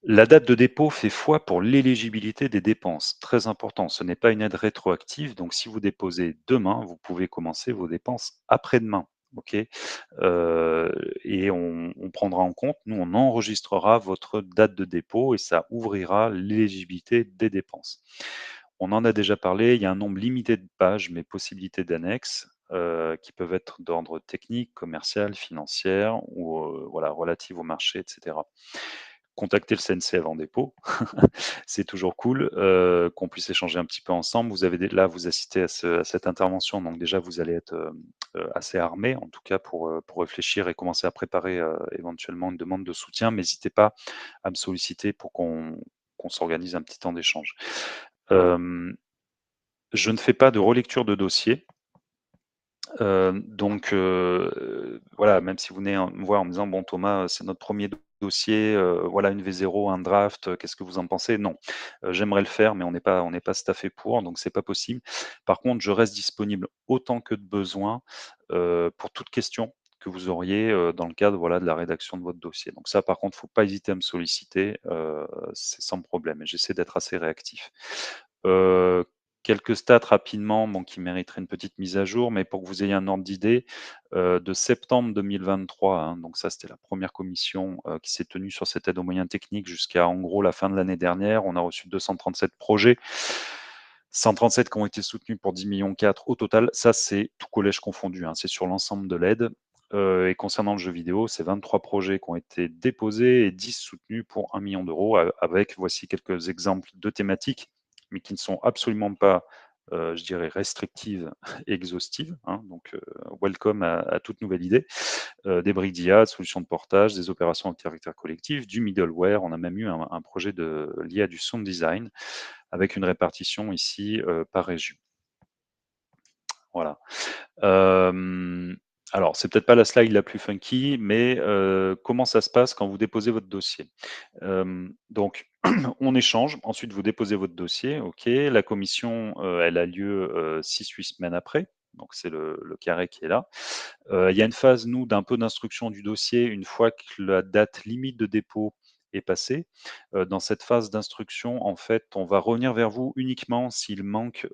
A: La date de dépôt fait foi pour l'éligibilité des dépenses. Très important, ce n'est pas une aide rétroactive, donc si vous déposez demain, vous pouvez commencer vos dépenses après-demain. OK? Et on prendra en compte, nous, on enregistrera votre date de dépôt et ça ouvrira l'éligibilité des dépenses. On en a déjà parlé, il y a un nombre limité de pages, mais possibilité d'annexes, qui peuvent être d'ordre technique, commercial, financière ou, voilà, relatives au marché et cetera. Contacter le CNC avant dépôt, c'est toujours cool, qu'on puisse échanger un petit peu ensemble. Vous avez là, vous assistez à cette intervention, donc déjà vous allez être, assez armé, en tout cas pour réfléchir et commencer à préparer, éventuellement une demande de soutien. Mais n'hésitez pas à me solliciter pour qu'on s'organise un petit temps d'échange. Hem, je ne fais pas de relecture de dossier. Donc voilà, même si vous venez me voir en me disant: «Bon Thomas, c'est notre premier dossier, voilà une V0, un draft, qu'est-ce que vous en pensez?» Non, j'aimerais le faire, mais on n'est pas staffé pour, donc c'est pas possible. Par contre, je reste disponible autant que de besoin, pour toute question que vous auriez, dans le cadre, voilà, de la rédaction de votre dossier. Donc ça, par contre, faut pas hésiter à me solliciter, c'est sans problème et j'essaie d'être assez réactif. Heu Quelques stats rapidement, bon, qui mériteraient une petite mise à jour, mais pour que vous ayez un ordre d'idée, de septembre 2023, hein, donc ça, c'était la première commission, qui s'est tenue sur cette aide aux moyens techniques jusqu'à, en gros, la fin de l'année dernière. On a reçu 237 projets, 137 qui ont été soutenus pour 10,4 millions au total. Ça, c'est tout collège confondu, hein, c'est sur l'ensemble de l'aide. Et concernant le jeu vidéo, c'est 23 projets qui ont été déposés et 10 soutenus pour 1 million d'euros, avec, voici quelques exemples de thématiques mais qui ne sont absolument pas, je dirais restrictives et exhaustives, hein, donc welcome à toute nouvelle idée. Des briques d'IA, solutions de portage, des opérations à caractère collectif, du middleware. On a même eu un projet lié à du sound design avec une répartition ici, par région. Voilà. Hem, alors c'est peut-être pas la slide la plus funky, mais comment ça se passe quand vous déposez votre dossier? Donc on échange, ensuite vous déposez votre dossier, OK. La commission, elle a lieu, 6-8 semaines après, donc c'est le carré qui est là. Il y a une phase, nous, d'un peu d'instruction du dossier une fois que la date limite de dépôt est passée. Dans cette phase d'instruction, en fait, on va revenir vers vous uniquement s'il manque,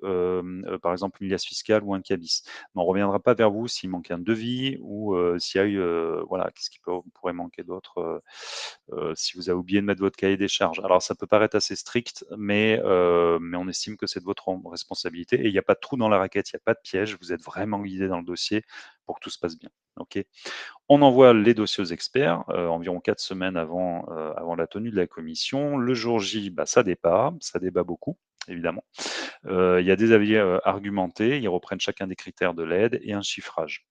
A: par exemple, une liasse fiscale ou un cabis. Mais on ne reviendra pas vers vous s'il manque un devis ou, s'il y a eu, voilà, qu'est-ce qui pourrait manquer d'autre, si vous avez oublié de mettre votre cahier des charges. Alors ça peut paraître assez strict, mais on estime que c'est de votre responsabilité et il n'y a pas de trou dans la raquette, il n'y a pas de piège, vous êtes vraiment guidé dans le dossier pour que tout se passe bien. OK? On envoie les dossiers aux experts, environ 4 semaines avant la tenue de la commission. Le jour J, bah, ça débat beaucoup, évidemment. Il y a des avis, argumentés, ils reprennent chacun des critères de l'aide et un chiffrage.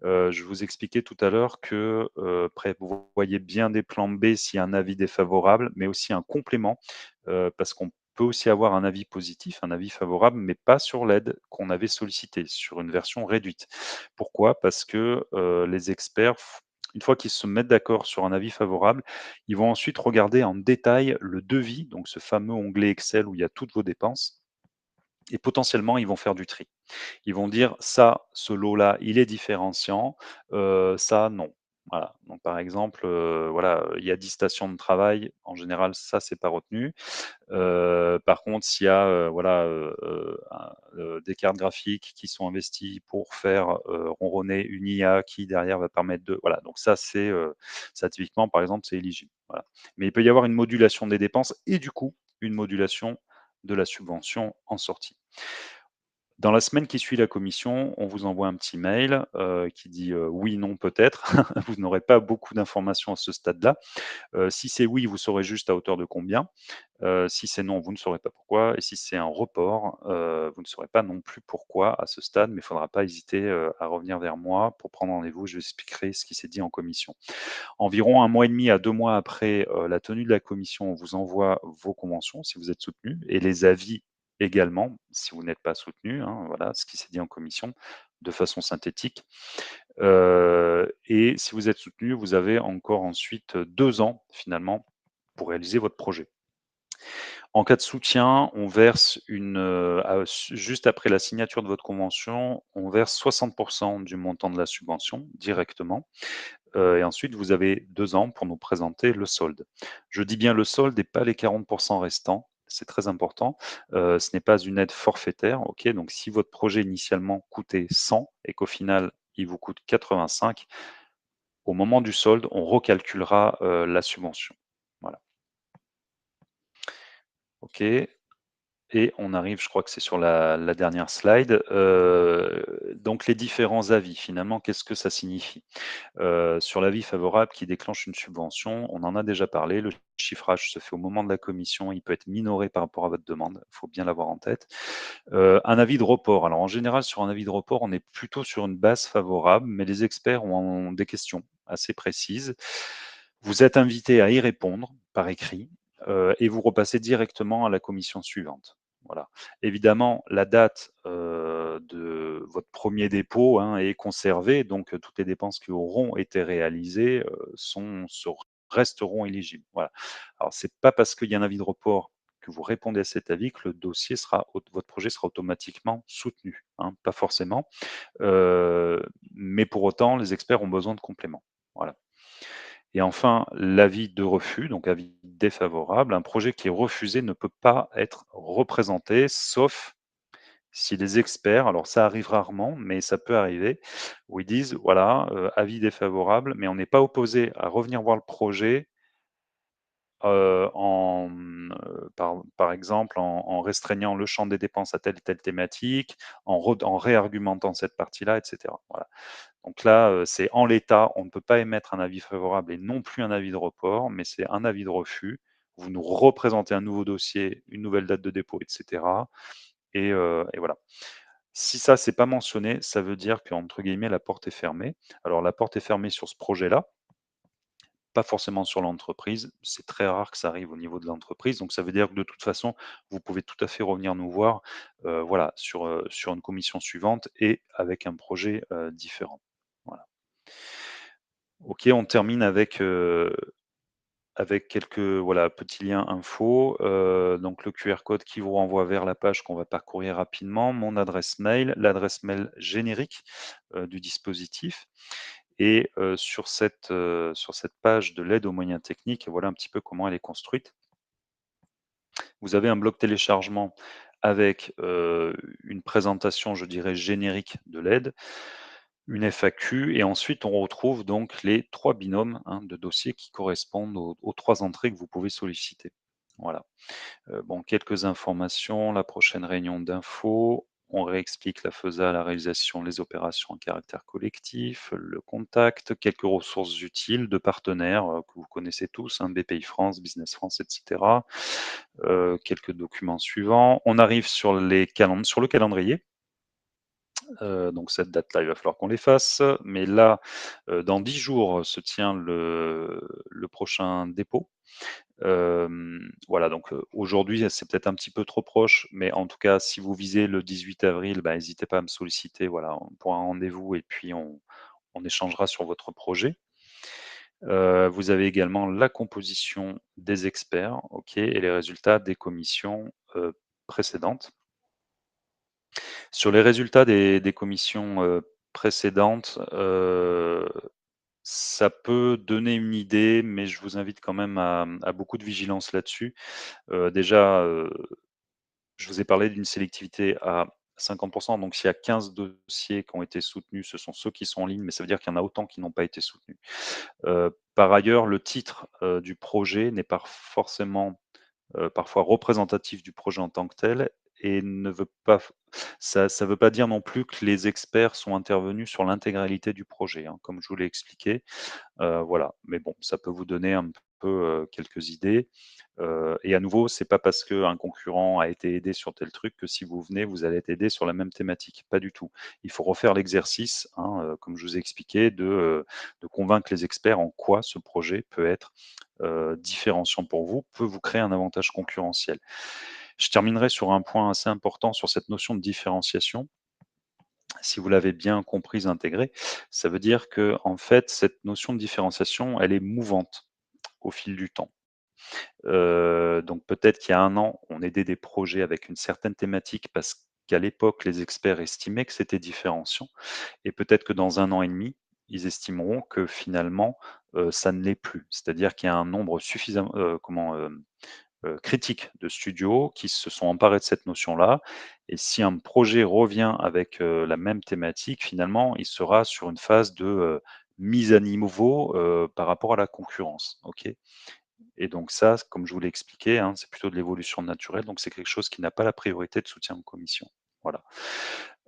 A: Je vous expliquais tout à l'heure que, prévoyez bien des plans B s'il y a un avis défavorable, mais aussi un complément, parce qu'on peut aussi avoir un avis positif, un avis favorable, mais pas sur l'aide qu'on avait sollicitée, sur une version réduite. Pourquoi? Parce que, les experts une fois qu'ils se mettent d'accord sur un avis favorable, ils vont ensuite regarder en détail le devis, donc ce fameux onglet Excel où il y a toutes vos dépenses et potentiellement ils vont faire du tri. Ils vont dire: «Ça, ce lot-là, il est différenciant, ça non». Voilà, donc par exemple, voilà, il y a 10 stations de travail, en général, ça, c'est pas retenu. Par contre, s'il y a, voilà, des cartes graphiques qui sont investies pour faire, ronronner une IA qui derrière va permettre de voilà, donc ça typiquement, par exemple, c'est éligible, voilà. Mais il peut y avoir une modulation des dépenses et du coup, une modulation de la subvention en sortie. Dans la semaine qui suit la commission, on vous envoie un petit mail, qui dit, «Oui, non, peut-être». Vous n'aurez pas beaucoup d'informations à ce stade-là. Si c'est oui, vous saurez juste à hauteur de combien. Si c'est non, vous ne saurez pas pourquoi et si c'est un report, vous ne saurez pas non plus pourquoi à ce stade, mais il ne faudra pas hésiter, à revenir vers moi pour prendre rendez-vous. Je vous expliquerai ce qui s'est dit en commission. Environ 1 mois et demi à 2 mois après, la tenue de la commission, on vous envoie vos conventions si vous êtes soutenu et les avis également si vous n'êtes pas soutenu, hein, voilà, ce qui s'est dit en commission de façon synthétique. Et si vous êtes soutenu, vous avez encore ensuite, 2 ans finalement pour réaliser votre projet. En cas de soutien, on verse juste après la signature de votre convention, on verse 60 du montant de la subvention directement. Et ensuite, vous avez 2 ans pour nous présenter le solde. Je dis bien le solde et pas les 40 restants, c'est très important. Ce n'est pas une aide forfaitaire, OK? Donc si votre projet initialement coûtait 100 et qu'au final, il vous coûte 85, au moment du solde, on recalculera, la subvention. Voilà, OK et on arrive, je crois que c'est sur la dernière slide, donc les différents avis, finalement, qu'est-ce que ça signifie? Sur l'avis favorable qui déclenche une subvention, on en a déjà parlé, le chiffrage se fait au moment de la commission, il peut être minoré par rapport à votre demande, il faut bien l'avoir en tête. Un avis de report, alors en général sur un avis de report, on est plutôt sur une base favorable, mais les experts ont des questions assez précises. Vous êtes invité à y répondre par écrit, et vous repassez directement à la commission suivante. Voilà. Évidemment, la date, de votre premier dépôt, hein, est conservée, donc toutes les dépenses qui auront été réalisées, resteront éligibles. Voilà. Alors c'est pas parce qu'il y a un avis de report que vous répondez à cet avis que le dossier sera votre projet sera automatiquement soutenu, hein, pas forcément. Heu, mais pour autant, les experts ont besoin de compléments. Voilà. Et enfin, l'avis de refus, donc avis défavorable. Un projet qui est refusé ne peut pas être représenté, sauf si les experts, alors ça arrive rarement, mais ça peut arriver, où ils disent: «Voilà, avis défavorable, mais on n'est pas opposé à revenir voir le projet, par exemple, en restreignant le champ des dépenses à telle et telle thématique, en réargumentant cette partie-là» et cetera. Voilà. Donc là, c'est en l'état, on ne peut pas émettre un avis favorable et non plus un avis de report, mais c'est un avis de refus. Vous nous représentez un nouveau dossier, une nouvelle date de dépôt et cetera et voilà. Si ça, c'est pas mentionné, ça veut dire qu'entre guillemets, «la porte est fermée». Alors la porte est fermée sur ce projet-là, pas forcément sur l'entreprise. C'est très rare que ça arrive au niveau de l'entreprise, donc ça veut dire que de toute façon, vous pouvez tout à fait revenir nous voir, voilà, sur une commission suivante et avec un projet, différent. Voilà. OK, on termine avec quelques, voilà, petits liens infos, donc le QR code qui vous renvoie vers la page qu'on va parcourir rapidement, mon adresse mail, l'adresse mail générique, du dispositif et sur cette page de l'aide aux moyens techniques, voilà un petit peu comment elle est construite. Vous avez un bloc téléchargement avec, une présentation, je dirais, générique de l'aide, une FAQ et ensuite on retrouve donc les 3 binômes, hein, de dossiers qui correspondent aux 3 entrées que vous pouvez solliciter. Voilà. Bon, quelques informations, la prochaine réunion d'info, on réexplique la FESA, la réalisation, les opérations à caractère collectif, le contact, quelques ressources utiles de partenaires que vous connaissez tous, hein, BPI France, Business France, etc. Quelques documents suivants. On arrive sur le calendrier. Donc cette date-là, il va falloir qu'on les fasse. Mais là, dans 10 jours se tient le prochain dépôt. Voilà, donc aujourd'hui, c'est peut-être un petit peu trop proche, mais en tout cas, si vous visez le 18 avril, bah, n'hésitez pas à me solliciter, voilà, pour un rendez-vous et puis on échangera sur votre projet. Vous avez également la composition des experts, OK, et les résultats des commissions, précédentes. Sur les résultats des commissions, précédentes, ça peut donner une idée, mais je vous invite quand même à beaucoup de vigilance là-dessus. Déjà, je vous ai parlé d'une sélectivité à 50, donc s'il y a 15 dossiers qui ont été soutenus, ce sont ceux qui sont en ligne, mais ça veut dire qu'il y en a autant qui n'ont pas été soutenus. Par ailleurs, le titre, du projet n'est pas forcément, parfois représentatif du projet en tant que tel et ne veut pas ça veut pas dire non plus que les experts sont intervenus sur l'intégralité du projet, hein, comme je vous l'ai expliqué. Voilà, mais bon, ça peut vous donner un peu, quelques idées. Et à nouveau, c'est pas parce qu'un concurrent a été aidé sur tel truc que si vous venez, vous allez être aidé sur la même thématique. Pas du tout. Il faut refaire l'exercice, hein, comme je vous ai expliqué, de convaincre les experts en quoi ce projet peut être, différenciant pour vous, peut vous créer un avantage concurrentiel. Je terminerai sur un point assez important sur cette notion de différenciation. Si vous l'avez bien comprise, intégrée, ça veut dire que en fait, cette notion de différenciation, elle est mouvante au fil du temps. Donc peut-être qu'il y a 1 an, on aidait des projets avec une certaine thématique parce qu'à l'époque, les experts estimaient que c'était différenciant et peut-être que dans 1 an et demi, ils estimeront que finalement, ça ne l'est plus. C'est-à-dire qu'il y a un nombre suffisant critiques de studios qui se sont emparés de cette notion-là et si un projet revient avec, la même thématique, finalement, il sera sur une phase de, mise à niveau, par rapport à la concurrence, OK? Et donc ça, comme je vous l'ai expliqué, hein, c'est plutôt de l'évolution naturelle, donc c'est quelque chose qui n'a pas la priorité de soutien en commission. Voilà.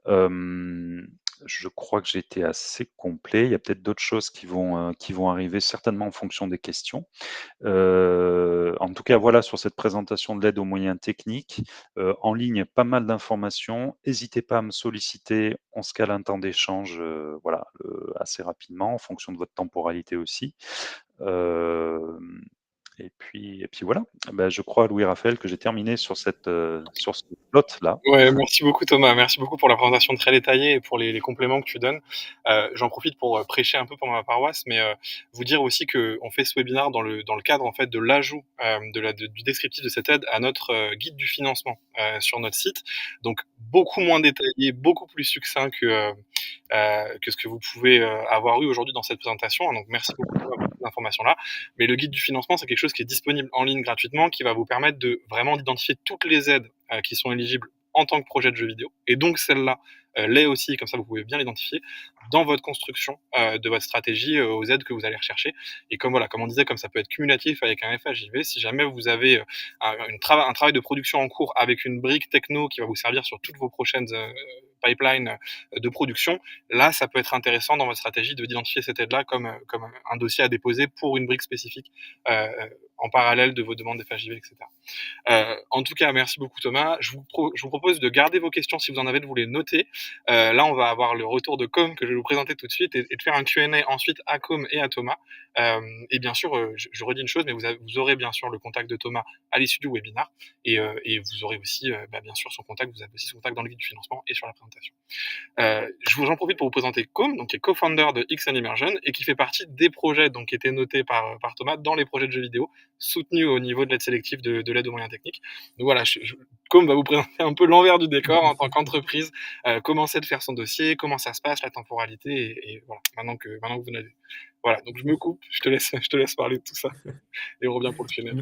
A: Hem, je crois que j'ai été assez complet. Il y a peut-être d'autres choses qui vont arriver certainement en fonction des questions. En tout cas, voilà, sur cette présentation de l'aide aux moyens techniques, en ligne, pas mal d'informations. N'hésitez pas à me solliciter, on se cale un temps d'échange, voilà, assez rapidement en fonction de votre temporalité aussi. Hem et puis voilà. Bah, je crois, Louis-Raphaël, que j'ai terminé sur ce plot-là.
B: Ouais, merci beaucoup Thomas, merci beaucoup pour la présentation très détaillée et pour les compléments que tu donnes. J'en profite pour, prêcher un peu pour ma paroisse, mais, vous dire aussi qu'on fait ce webinaire dans le cadre en fait de l'ajout, du descriptif de cette aide à notre, guide du financement, sur notre site. Donc beaucoup moins détaillé, beaucoup plus succinct que ce que vous pouvez, avoir eu aujourd'hui dans cette présentation. Donc merci beaucoup Thomas pour ces informations-là. Mais le guide du financement, c'est quelque chose qui est disponible en ligne gratuitement, qui va vous permettre de vraiment d'identifier toutes les aides, qui sont éligibles en tant que projet de jeu vidéo. Et donc celle-là l'est aussi, comme ça vous pouvez bien l'identifier dans votre construction de votre stratégie aux aides que vous allez rechercher. Et comme voilà, comme on disait, comme ça peut être cumulatif avec un FHJV, si jamais vous avez un travail de production en cours avec une brique techno qui va vous servir sur toutes vos prochaines pipelines de production, là ça peut être intéressant dans votre stratégie de d'identifier cette aide-là comme un dossier à déposer pour une brique spécifique en parallèle de vos demandes FHJV, etc. En tout cas, merci beaucoup Thomas. Je vous propose de garder vos questions si vous en avez, de vous les noter. Là, on va avoir le retour de Com que je vais vous présenter tout de suite et de faire un Q&A ensuite à Com et à Thomas. Et bien sûr, je redis une chose, mais vous aurez bien sûr le contact de Thomas à l'issue du webinaire et vous aurez aussi bien sûr son contact, vous avez aussi son contact dans le guide du financement et sur la présentation. J'en profite pour vous présenter Com, donc qui est co-founder de X Immersion et qui fait partie des projets donc, qui étaient notés par Thomas dans les projets de jeux vidéo soutenus au niveau de l'aide sélective de l'aide aux moyens techniques. Donc voilà, Com va vous présenter un peu l'envers du décor en tant qu'entreprise, comment c'est de faire son dossier, comment ça se passe, la temporalité et voilà, maintenant que vous n'avez. Voilà, donc je me coupe, je te laisse parler de tout ça et on revient pour le Q&A.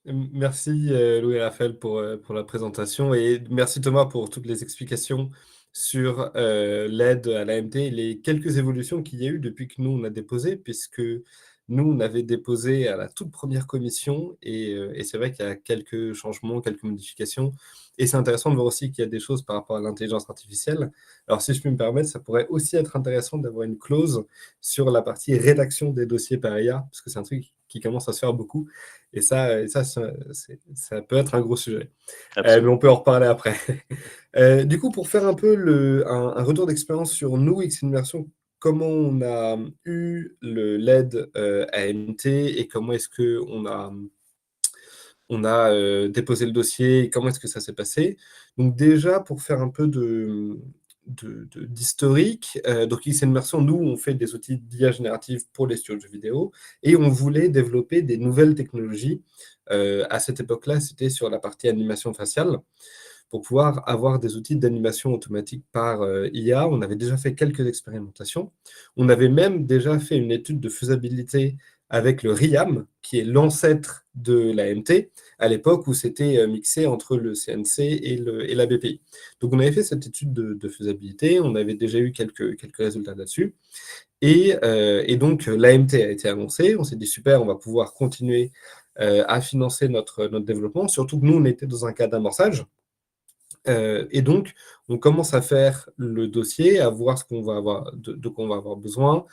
C: Merci Louis-Raphaël pour la présentation et merci Thomas pour toutes les explications sur l'aide à l'AMT et les quelques évolutions qu'il y a eu depuis que nous on a déposé, puisque Nous, on avait déposé à la toute première commission et c'est vrai qu'il y a quelques changements, quelques modifications. Et c'est intéressant de voir aussi qu'il y a des choses par rapport à l'intelligence artificielle. Alors, si je puis me permettre, ça pourrait aussi être intéressant d'avoir une clause sur la partie rédaction des dossiers par IA, parce que c'est un truc qui commence à se faire beaucoup. Ça peut être un gros sujet. Mais
A: Absolument.
C: on peut en reparler après. Du coup, pour faire un peu un retour d'expérience sur nous, X Immersion, comment on a eu l'aide AMT et comment est-ce qu'on a déposé le dossier et comment est-ce que ça s'est passé. Donc déjà, pour faire un peu d'historique, donc X Immersion, nous, on fait des outils d'IA générative pour les studios de jeux vidéo et on voulait développer des nouvelles technologies. À cette époque-là, c'était sur la partie animation faciale pour pouvoir avoir des outils d'animation automatique par IA. On avait déjà fait quelques expérimentations. On avait même déjà fait une étude de faisabilité avec le RIAM, qui est l'ancêtre de l'AMT, à l'époque où c'était mixé entre le CNC et la BPI. Donc on avait fait cette étude de faisabilité, on avait déjà eu quelques résultats là-dessus. Et donc l'AMT a été annoncé, on s'est dit super, on va pouvoir continuer à financer notre développement, surtout que nous, on était dans un cas d'amorçage. Et donc, on commence à faire le dossier, à voir ce qu'on va avoir, de quoi on va avoir besoin,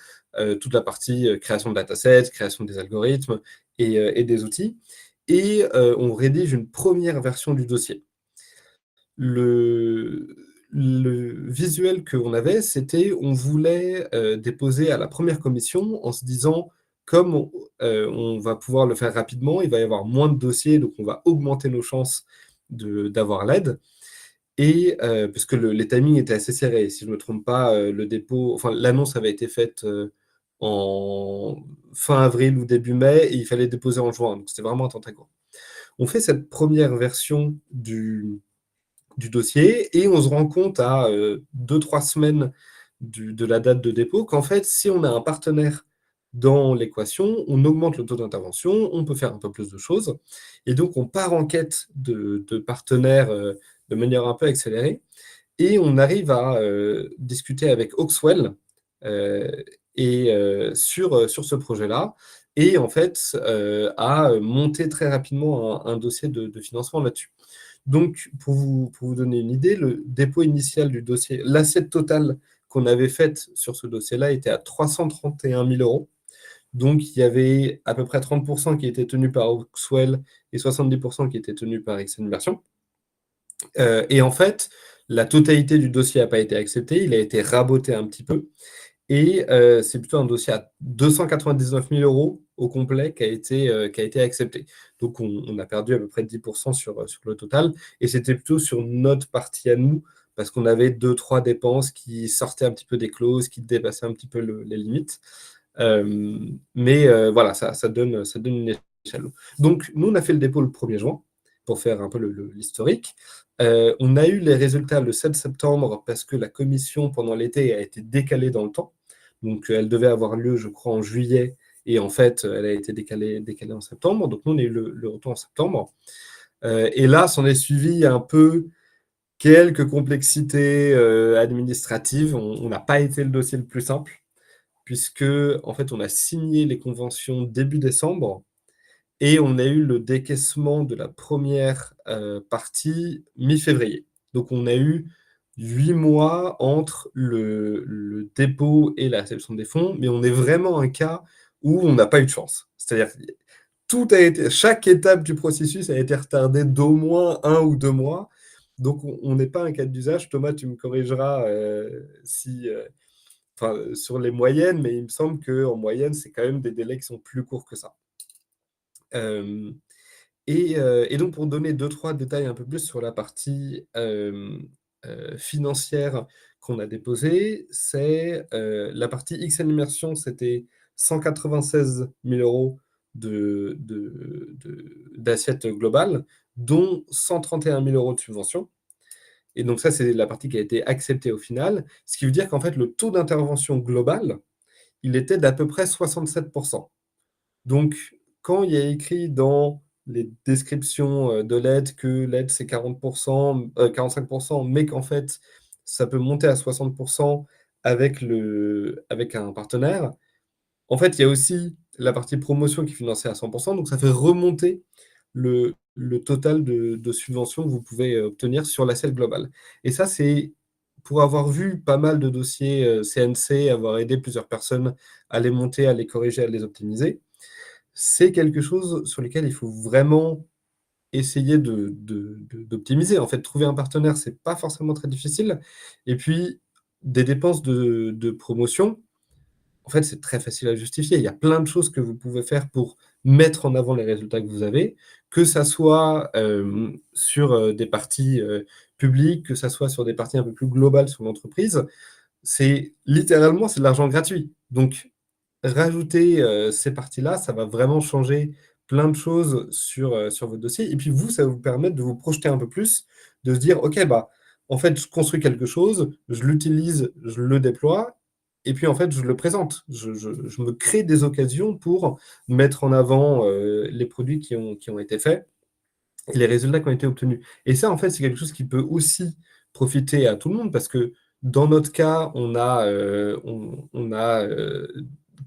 C: toute la partie création de datasets, création des algorithmes et des outils. Et on rédige une première version du dossier. Le visuel qu'on avait, c'était on voulait déposer à la première commission en se disant, comme on va pouvoir le faire rapidement, il va y avoir moins de dossiers, donc on va augmenter nos chances d'avoir l'aide. Et parce que les timings étaient assez serrés. Si je ne me trompe pas, l'annonce avait été faite en fin avril ou début mai et il fallait déposer en juin. Donc c'était vraiment un temps très court. On fait cette première version du dossier et on se rend compte à 2-3 semaines de la date de dépôt qu'en fait, si on a un partenaire dans l'équation, on augmente le taux d'intervention, on peut faire un peu plus de choses. Et donc, on part en quête de partenaires de manière un peu accélérée. Et on arrive à discuter avec Oxwell euh, sur ce projet-là. Et en fait, à monter très rapidement un dossier de financement là-dessus. Donc, pour vous donner une idée, le dépôt initial du dossier, l'assiette totale qu'on avait faite sur ce dossier-là était à 331 000 euros. Donc, il y avait à peu près 30% qui étaient tenus par Oxwell et 70% qui étaient tenus par XN Immersion. Et en fait, la totalité du dossier n'a pas été acceptée, il a été raboté un petit peu. Et c'est plutôt un dossier à 299 000 euros au complet qui a été accepté. Donc, on a perdu à peu près 10% sur le total. Et c'était plutôt sur notre partie à nous, parce qu'on avait 2-3 dépenses qui sortaient un petit peu des clauses, qui dépassaient un petit peu les limites. Mais voilà, ça donne une échelle. Donc, nous, on a fait le dépôt le 1er juin pour faire un peu l'historique. On a eu les résultats le 7 septembre parce que la commission, pendant l'été, a été décalée dans le temps. Donc, elle devait avoir lieu, je crois, en juillet. Et en fait, elle a été décalée en septembre. Donc, nous, on a eu le retour en septembre. Et là, s'en est suivi un peu quelques complexités administratives. On n'a pas été le dossier le plus simple, puisque, en fait, on a signé les conventions début décembre. Et on a eu le décaissement de la première partie mi-février. Donc, on a eu 8 mois entre le dépôt et la réception des fonds, mais on est vraiment un cas où on n'a pas eu de chance. C'est-à-dire que chaque étape du processus a été retardée d'au moins 1 ou 2 mois. Donc, on n'est pas un cas d'usage. Thomas, tu me corrigeras sur les moyennes, mais il me semble qu'en moyenne, c'est quand même des délais qui sont plus courts que ça. Et donc, pour donner 2-3 détails un peu plus sur la partie financière qu'on a déposée, c'est la partie XN Immersion, c'était 196 000 euros d'assiette globale, dont 131 000 euros de subvention. Et donc, ça, c'est la partie qui a été acceptée au final, ce qui veut dire qu'en fait, le taux d'intervention global, il était d'à peu près 67%. Donc, quand il y a écrit dans les descriptions de l'aide que l'aide c'est 40%, 45%, mais qu'en fait ça peut monter à 60% avec un partenaire, en fait il y a aussi la partie promotion qui est financée à 100%, donc ça fait remonter le total de subventions que vous pouvez obtenir sur l'assiette globale. Et ça, c'est pour avoir vu pas mal de dossiers CNC, avoir aidé plusieurs personnes à les monter, à les corriger, à les optimiser, c'est quelque chose sur lequel il faut vraiment essayer d'optimiser. En fait, trouver un partenaire, c'est pas forcément très difficile. Et puis, des dépenses de promotion, en fait, c'est très facile à justifier. Il y a plein de choses que vous pouvez faire pour mettre en avant les résultats que vous avez, que ça soit sur des parties publiques, que ça soit sur des parties un peu plus globales sur l'entreprise. C'est littéralement, c'est de l'argent gratuit. Donc, rajouter ces parties-là, ça va vraiment changer plein de choses sur votre dossier. Et puis vous, ça va vous permettre de vous projeter un peu plus, de se dire, OK, bah, en fait, je construis quelque chose, je l'utilise, je le déploie, et puis en fait, je le présente. Je me crée des occasions pour mettre en avant les produits qui ont été faits et les résultats qui ont été obtenus. Et ça, en fait, c'est quelque chose qui peut aussi profiter à tout le monde parce que dans notre cas, on a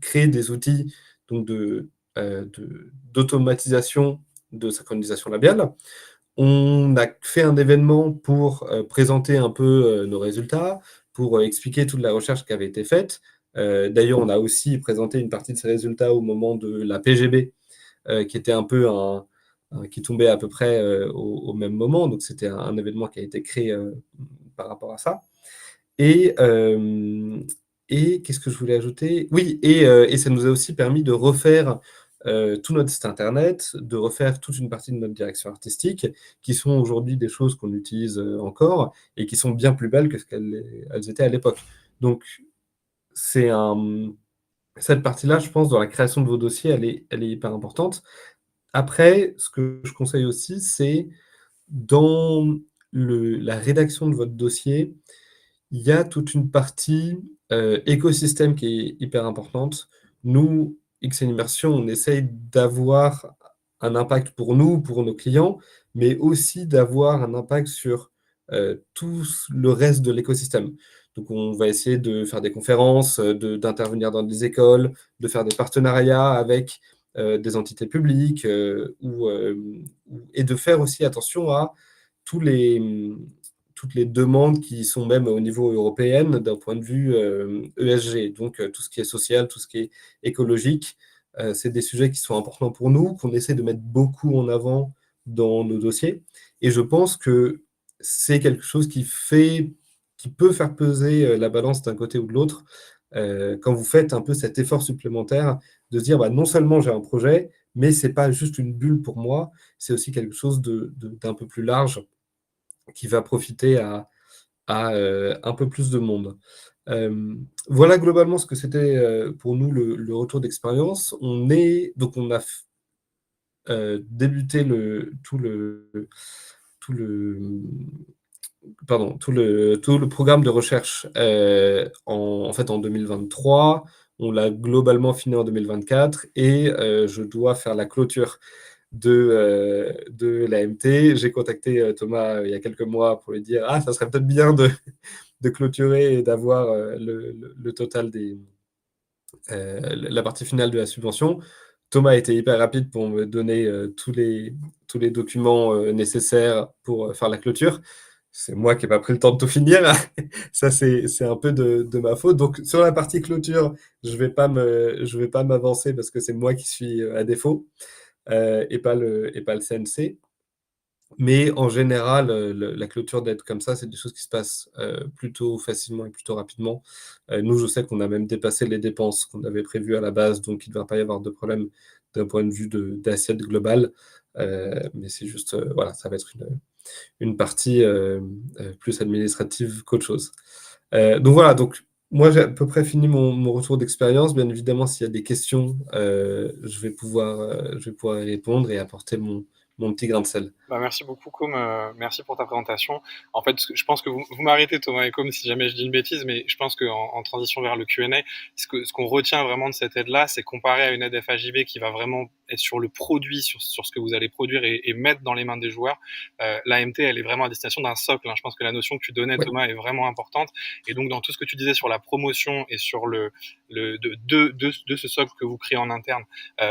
C: créé des outils donc d'automatisation de synchronisation labiale. On a fait un événement pour présenter un peu nos résultats, pour expliquer toute la recherche qui avait été faite. D'ailleurs, on a aussi présenté une partie de ces résultats au moment de la PGB, qui était un peu qui tombait à peu près au même moment. Donc, c'était un événement qui a été créé par rapport à ça. Et, et qu'est-ce que je voulais ajouter? Oui, et ça nous a aussi permis de refaire tout notre site internet, de refaire toute une partie de notre direction artistique, qui sont aujourd'hui des choses qu'on utilise encore et qui sont bien plus belles que ce qu'elles étaient à l'époque. Donc, c'est cette partie-là, je pense, dans la création de vos dossiers, elle est hyper importante. Après, ce que je conseille aussi, c'est dans la rédaction de votre dossier, il y a toute une partie écosystème qui est hyper importante. Nous, XN Immersion, on essaye d'avoir un impact pour nous, pour nos clients, mais aussi d'avoir un impact sur tout le reste de l'écosystème. Donc, on va essayer de faire des conférences, d'intervenir dans des écoles, de faire des partenariats avec des entités publiques, et de faire aussi attention à tous toutes les demandes qui sont même au niveau européen d'un point de vue ESG, donc tout ce qui est social, tout ce qui est écologique. C'est des sujets qui sont importants pour nous, qu'on essaie de mettre beaucoup en avant dans nos dossiers. Et je pense que c'est quelque chose qui peut faire peser la balance d'un côté ou de l'autre quand vous faites un peu cet effort supplémentaire de se dire bah, non seulement j'ai un projet, mais ce n'est pas juste une bulle pour moi, c'est aussi quelque chose d'un peu plus large qui va profiter à un peu plus de monde. Voilà globalement ce que c'était pour nous le retour d'expérience. Donc on a débuté tout le, tout le programme de recherche en fait en 2023. On l'a globalement fini en 2024 et je dois faire la clôture de l'AMT. J'ai contacté Thomas il y a quelques mois pour lui dire ah ça serait peut-être bien de clôturer et d'avoir le total la partie finale de la subvention. Thomas a été hyper rapide pour me donner tous les documents nécessaires pour faire la clôture. C'est moi qui n'ai pas pris le temps de tout finir. Ça, c'est un peu de ma faute. Donc, sur la partie clôture, je ne vais pas m'avancer parce que c'est moi qui suis à défaut et pas le CNC. Mais en général, la clôture d'aide comme ça, c'est des choses qui se passent plutôt facilement et plutôt rapidement. Nous, je sais qu'on a même dépassé les dépenses qu'on avait prévues à la base, donc il ne devrait pas y avoir de problème d'un point de vue d'assiette globale. Mais c'est juste, voilà, ça va être une partie plus administrative qu'autre chose. Donc voilà, donc moi j'ai à peu près fini mon retour d'expérience. Bien évidemment, s'il y a des questions, je vais pouvoir y répondre et apporter mon petit grain de sel.
B: Bah, merci beaucoup, Com. Merci pour ta présentation. En fait, je pense que vous m'arrêtez, Thomas et Com, si jamais je dis une bêtise, mais je pense qu'en transition vers le Q&A, ce qu'on retient vraiment de cette aide-là, c'est comparé à une aide FAJB qui va vraiment être sur le produit, sur ce que vous allez produire et mettre dans les mains des joueurs. L'AMT, elle est vraiment à destination d'un socle, hein. Je pense que la notion que tu donnais,
C: Ouais.
B: Thomas, est vraiment importante. Et donc, dans tout ce que tu disais sur la promotion et sur de ce socle que vous créez en interne,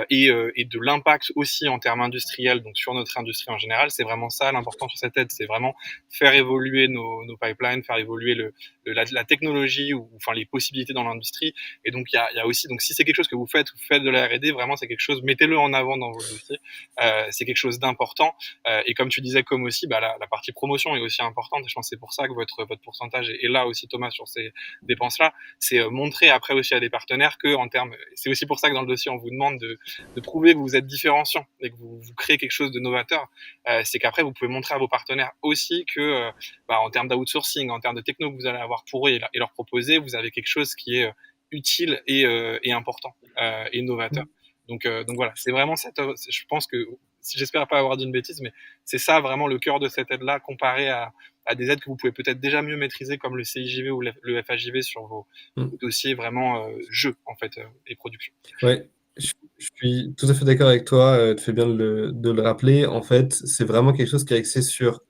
B: et de l'impact aussi en termes industriels, donc sur notre industrie en général, c'est vraiment ça l'important sur cette aide, c'est vraiment faire évoluer nos pipelines, faire évoluer la technologie ou enfin les possibilités dans l'industrie. Et donc il y a aussi, donc si c'est quelque chose que vous faites de la R&D, vraiment c'est quelque chose, mettez-le en avant dans vos dossiers. C'est quelque chose d'important. Et comme tu disais, comme aussi, bah, la partie promotion est aussi importante. Et je pense que c'est pour ça que votre pourcentage est là aussi, Thomas, sur ces dépenses-là. C'est montrer après aussi à des partenaires que en termes, c'est aussi pour ça que dans le dossier on vous demande de prouver que vous êtes différenciant et que vous créez quelque chose de novateur. C'est qu'après vous pouvez montrer à vos partenaires aussi que bah, en termes d'outsourcing, en termes de techno que vous allez avoir pour eux et leur proposer, vous avez quelque chose qui est utile et important et novateur. Donc voilà, c'est vraiment cette. Je pense que, j'espère pas avoir dit une bêtise, mais c'est ça vraiment le cœur de cette aide-là comparé à des aides que vous pouvez peut-être déjà mieux maîtriser comme le CIJV ou le FAJV sur vos
C: Mm.
B: dossiers vraiment jeux en fait et production.
C: Ouais, je suis tout à fait d'accord avec toi. Tu fais bien de le rappeler. En fait, c'est vraiment quelque chose qui est axé sur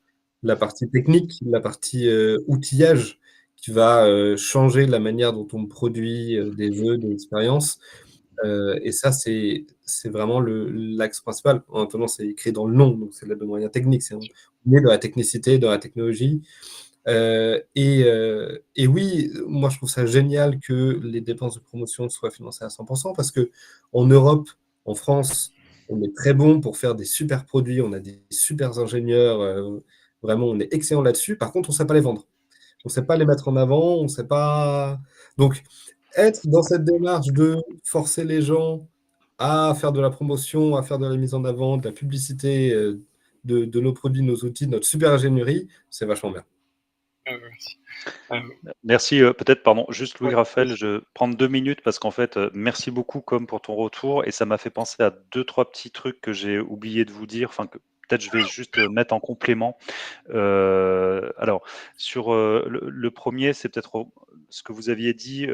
C: la partie technique, la partie outillage, qui va changer la manière dont on produit des jeux, des expériences. Et ça, c'est vraiment l'axe principal. Notamment, c'est écrit dans le nom, donc c'est de moyens techniques. On est dans la technicité, dans la technologie. Et oui, moi je trouve ça génial que les dépenses de promotion soient financées à 100% parce que en Europe, en France, on est très bon pour faire des super produits, on a des super ingénieurs, vraiment on est excellent là-dessus. Par contre, on ne sait pas les vendre, on ne sait pas les mettre en avant, on ne sait pas. Donc, être dans cette démarche de forcer les gens à faire de la promotion, à faire de la mise en avant, de la publicité de nos produits, de nos outils, de notre super ingénierie, c'est vachement bien.
B: Merci. Euh,
A: Merci, peut-être, pardon, juste
B: ouais,
A: Louis-Raphaël, je vais prendre 2 minutes parce qu'en fait, merci beaucoup Com pour ton retour et ça m'a fait penser à deux trois petits trucs que j'ai oublié de vous dire, enfin que peut-être je vais juste, mettre en complément. Alors sur, le 1 c'est peut-être ce que vous aviez dit,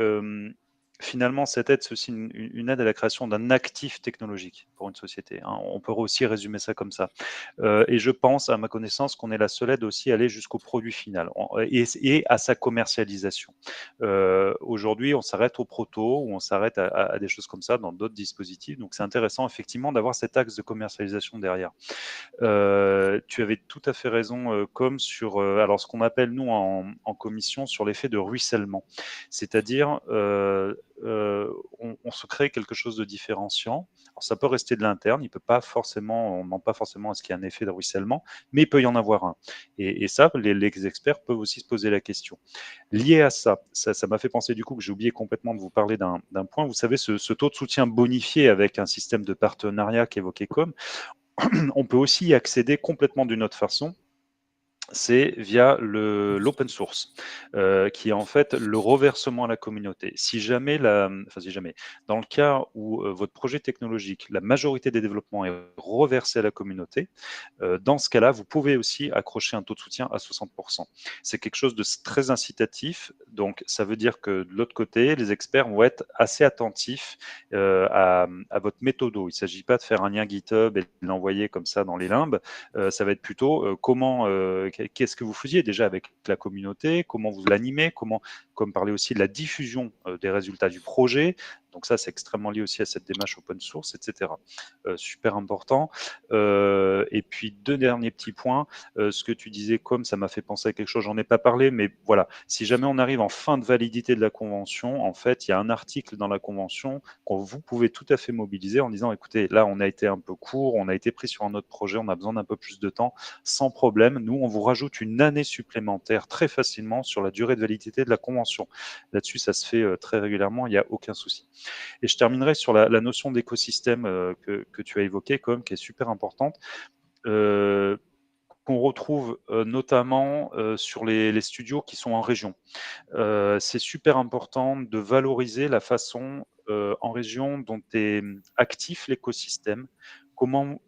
A: finalement cette aide, c'est aussi une aide à la création d'un actif technologique pour une société, hein. On peut aussi résumer ça comme ça. Et je pense, à ma connaissance, qu'on est la seule aide aussi à aller jusqu'au produit final et à sa commercialisation. Aujourd'hui, on s'arrête au proto ou on s'arrête à des choses comme ça dans d'autres dispositifs. Donc c'est intéressant effectivement d'avoir cet axe de commercialisation derrière. Tu avais tout à fait raison, comme sur alors ce qu'on appelle nous en commission sur l'effet de ruissellement. C'est-à-dire, on se crée quelque chose de différenciant. Alors ça peut rester de l'interne, il peut pas forcément, on ne demande pas forcément à ce qu'il y ait un effet de ruissellement, mais il peut y en avoir un. Et ça, les experts peuvent aussi se poser la question. Lié à ça, ça m'a fait penser du coup que j'ai oublié complètement de vous parler d'un point. Vous savez, ce taux de soutien bonifié avec un système de partenariat qu'évoquait Com, on peut aussi y accéder complètement d'une autre façon, c'est via l'open source, qui est en fait le reversement à la communauté. Si jamais, dans le cas où votre projet technologique, la majorité des développements est reversé à la communauté, dans ce cas-là, vous pouvez aussi accrocher un taux de soutien à 60%. C'est quelque chose de très incitatif, donc ça veut dire que de l'autre côté, les experts vont être assez attentifs à votre méthodo. Il ne s'agit pas de faire un lien GitHub et de l'envoyer comme ça dans les limbes. Ça va être plutôt qu'est-ce que vous faisiez déjà avec la communauté, comment vous l'animez, comme parler aussi de la diffusion des résultats du projet. Donc ça, c'est extrêmement lié aussi à cette démarche open source, etc. Super important. Et puis deux derniers petits points. Ce que tu disais, comme ça m'a fait penser à quelque chose, j'en ai pas parlé, mais voilà, si jamais on arrive en fin de validité de la convention, en fait, il y a un article dans la convention que vous pouvez tout à fait mobiliser en disant, écoutez, là, on a été un peu court, on a été pris sur un autre projet, on a besoin d'un peu plus de temps, sans problème. Nous, on vous rajoute une année supplémentaire très facilement sur la durée de validité de la convention. Là-dessus, ça se fait très régulièrement, il n'y a aucun souci. Et je terminerai sur la notion d'écosystème que tu as évoquée, comme qui est super importante. Qu'on retrouve notamment sur les studios qui sont en région. C'est super important de valoriser la façon en région dont est actif l'écosystème, comment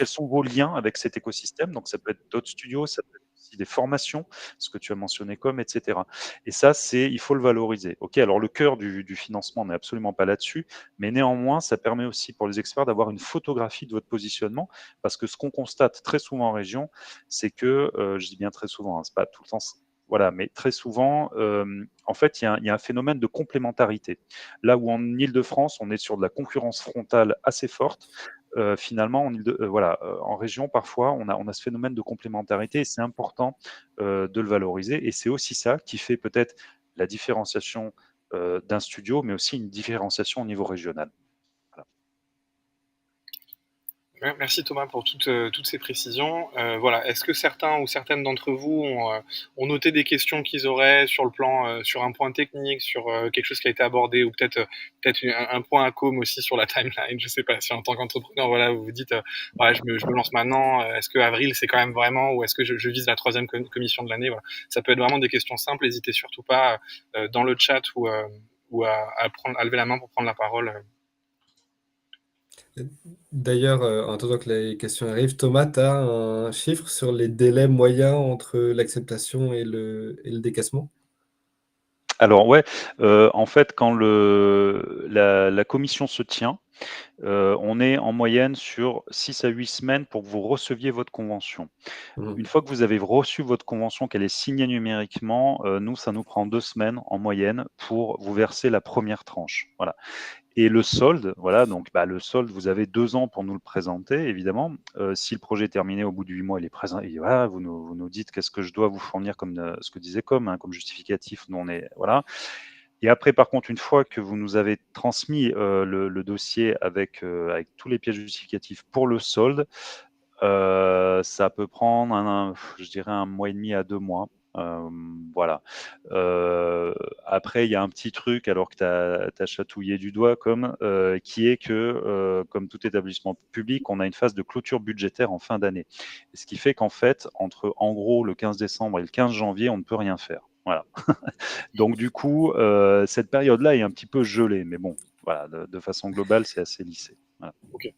A: quels sont vos liens avec cet écosystème? Donc ça peut être d'autres studios, ça peut être aussi des formations, ce que tu as mentionné comme, et cetera. Et ça, il faut le valoriser. OK, alors le cœur du financement n'est absolument pas là-dessus, mais néanmoins, ça permet aussi pour les experts d'avoir une photographie de votre positionnement, parce que ce qu'on constate très souvent en région, c'est que, je dis bien très souvent, hein, c'est pas tout le temps, voilà, mais très souvent, en fait, il y a un phénomène de complémentarité. Là où en Île-de-France, on est sur de la concurrence frontale assez forte, finalement, voilà, en région, parfois, on a ce phénomène de complémentarité et c'est important de le valoriser. Et c'est aussi ça qui fait peut-être la différenciation d'un studio, mais aussi une différenciation au niveau régional. Voilà.
B: Ouais, merci Thomas pour toutes ces précisions. Voilà, est-ce que certains ou certaines d'entre vous ont noté des questions qu'ils auraient sur le plan, sur un point technique, sur quelque chose qui a été abordé, ou peut-être un point à com aussi sur la timeline. Je sais pas si en tant qu'entrepreneur, voilà, vous vous dites, voilà, je me lance maintenant. Est-ce que avril c'est quand même vraiment, ou est-ce que je vise la troisième commission de l'année? Voilà, ça peut être vraiment des questions simples. N'hésitez surtout pas dans le chat ou à lever la main pour prendre la parole.
C: D'ailleurs, en attendant que les questions arrivent, Thomas, tu as un chiffre sur les délais moyens entre l'acceptation et le décaissement?
A: Alors ouais, en fait, quand la commission se tient, on est en moyenne sur 6 à 8 semaines pour que vous receviez votre convention.
C: Mmh.
A: Une fois que vous avez reçu votre convention, qu'elle est signée numériquement, nous, ça nous prend 2 semaines en moyenne pour vous verser la première tranche. Voilà. Et le solde, voilà, donc le solde, vous avez 2 ans pour nous le présenter, évidemment. Si le projet est terminé au bout de 8 mois, il est présent et voilà, vous nous dites: «Qu'est-ce que je dois vous fournir?» comme, ce que disait Com, hein, comme justificatif. Nous, on est voilà. Et après, par contre, une fois que vous nous avez transmis, le dossier avec tous les pièces justificatives pour le solde, ça peut prendre je dirais 1 mois et demi à 2 mois. Voilà. Heu, Après, il y a un petit truc, alors que tu as chatouillé du doigt qui est que, comme tout établissement public, on a une phase de clôture budgétaire en fin d'année. Ce qui fait qu'en fait, entre, en gros, le 15 décembre et le 15 janvier, on ne peut rien faire. Voilà. Donc du coup, cette période-là est un petit peu gelée, mais bon, voilà, de façon globale, c'est assez lissé. Voilà.
B: Ok.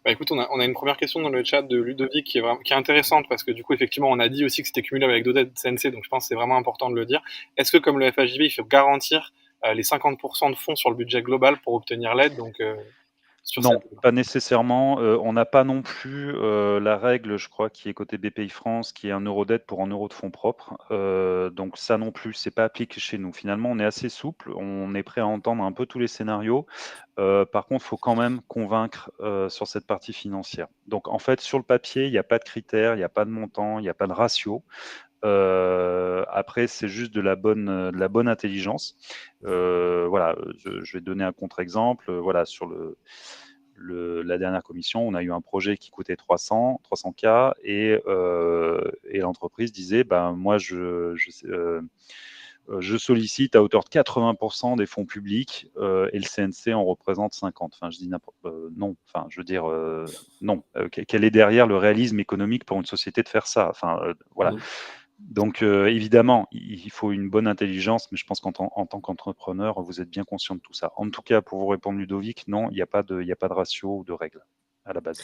B: Bah écoute, on a une première question dans le chat de Ludovic qui est intéressante, parce que du coup, effectivement, on a dit aussi que c'était cumulable avec d'autres CNC, donc je pense que c'est vraiment important de le dire. Est-ce que, comme le FHJB, il faut garantir les 50% de fonds sur le budget global pour obtenir l'aide, donc sur cette...
A: Non, pas nécessairement. On n'a pas non plus, la règle, je crois, qui est côté BPI France, qui est 1 € d'aide pour 1 € de fonds propres. Donc ça non plus, c'est pas appliqué chez nous. Finalement, on est assez souple, on est prêt à entendre un peu tous les scénarios. Par contre, il faut quand même convaincre, sur cette partie financière. Donc en fait, sur le papier, il y a pas de critères, il y a pas de montant, il y a pas de ratio. Après, c'est juste de la bonne intelligence. Voilà, je vais donner un contre-exemple. Voilà, sur la dernière commission, on a eu un projet qui coûtait 300 K et l'entreprise disait: «Ben, moi, je sollicite à hauteur de 80% des fonds publics, et le CNC en représente 50». Enfin, je dis non, enfin, je veux dire, non. Quel est derrière le réalisme économique pour une société de faire ça? Enfin, voilà.
C: Mmh.
A: Donc, évidemment, il faut une bonne intelligence, mais je pense en tant qu'entrepreneur, vous êtes bien conscient de tout ça. En tout cas, pour vous répondre, Ludovic, non, il y a pas de ratio ou de règle à la base.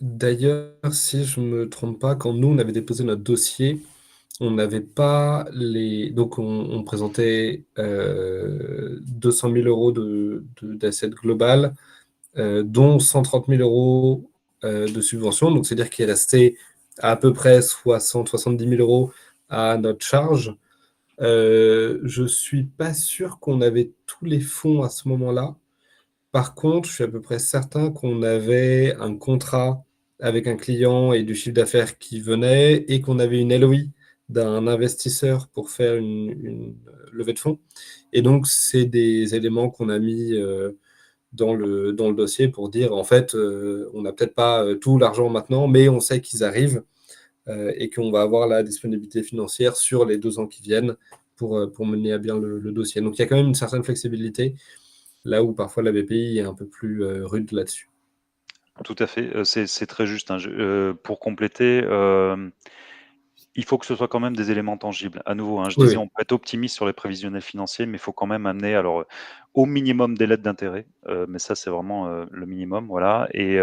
C: D'ailleurs, si je me trompe pas, quand nous, on avait déposé notre dossier, on n'avait pas les donc on présentait, 200 000 € d'assiette globale, dont 130 000 € de subvention. Donc c'est-à-dire qu'il restait à peu près 60-70 000 € à notre charge. Je suis pas sûr qu'on avait tous les fonds à ce moment-là. Par contre, je suis à peu près certain qu'on avait un contrat avec un client et du chiffre d'affaires qui venait, et qu'on avait une LOI d'un investisseur pour faire une levée de fonds. Et donc, c'est des éléments qu'on a mis dans le dossier pour dire, en fait, on n'a peut-être pas tout l'argent maintenant, mais on sait qu'ils arrivent, et qu'on va avoir la disponibilité financière sur les 2 ans qui viennent pour mener à bien le dossier. Donc, il y a quand même une certaine flexibilité, là où parfois la BPI est un peu plus rude là-dessus.
A: Tout à fait, c'est très juste, hein. Pour compléter, Il faut que ce soit quand même des éléments tangibles. À nouveau, je
C: Oui,
A: disais,
C: oui.
A: on peut être optimiste sur les prévisionnels financiers, mais il faut quand même amener alors, au minimum des lettres d'intérêt, mais ça, c'est vraiment, le minimum, voilà et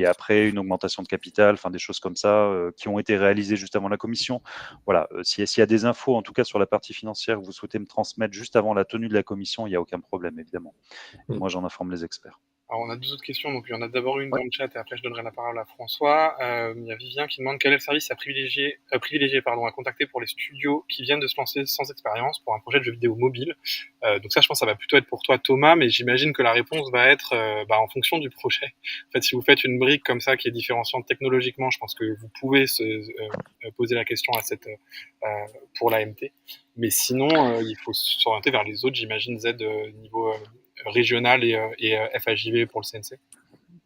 A: après une augmentation de capital, enfin des choses comme ça, qui ont été réalisées juste avant la commission. Voilà, s'il y a des infos, en tout cas sur la partie financière, que vous souhaitez me transmettre juste avant la tenue de la commission, il y a aucun problème évidemment et
C: Mm.
B: Mmh.
A: moi j'en informe les experts.
B: Alors, on a 2 autres questions, donc il y en a d'abord une
A: Ouais.
B: dans le chat et après je donnerai la parole à François. Il y a Vivien qui demande quel est le service privilégier pardon, à contacter pour les studios qui viennent de se lancer sans expérience pour un projet de jeu vidéo mobile. Donc ça, je pense que ça va plutôt être pour toi, Thomas, mais j'imagine que la réponse va être en fonction du projet. En fait, si vous faites une brique comme ça qui est différenciante technologiquement, je pense que vous pouvez poser la question à pour l'AMT. Mais sinon, il faut s'orienter vers les autres, j'imagine, Z niveau régional et FHJV pour le CNC.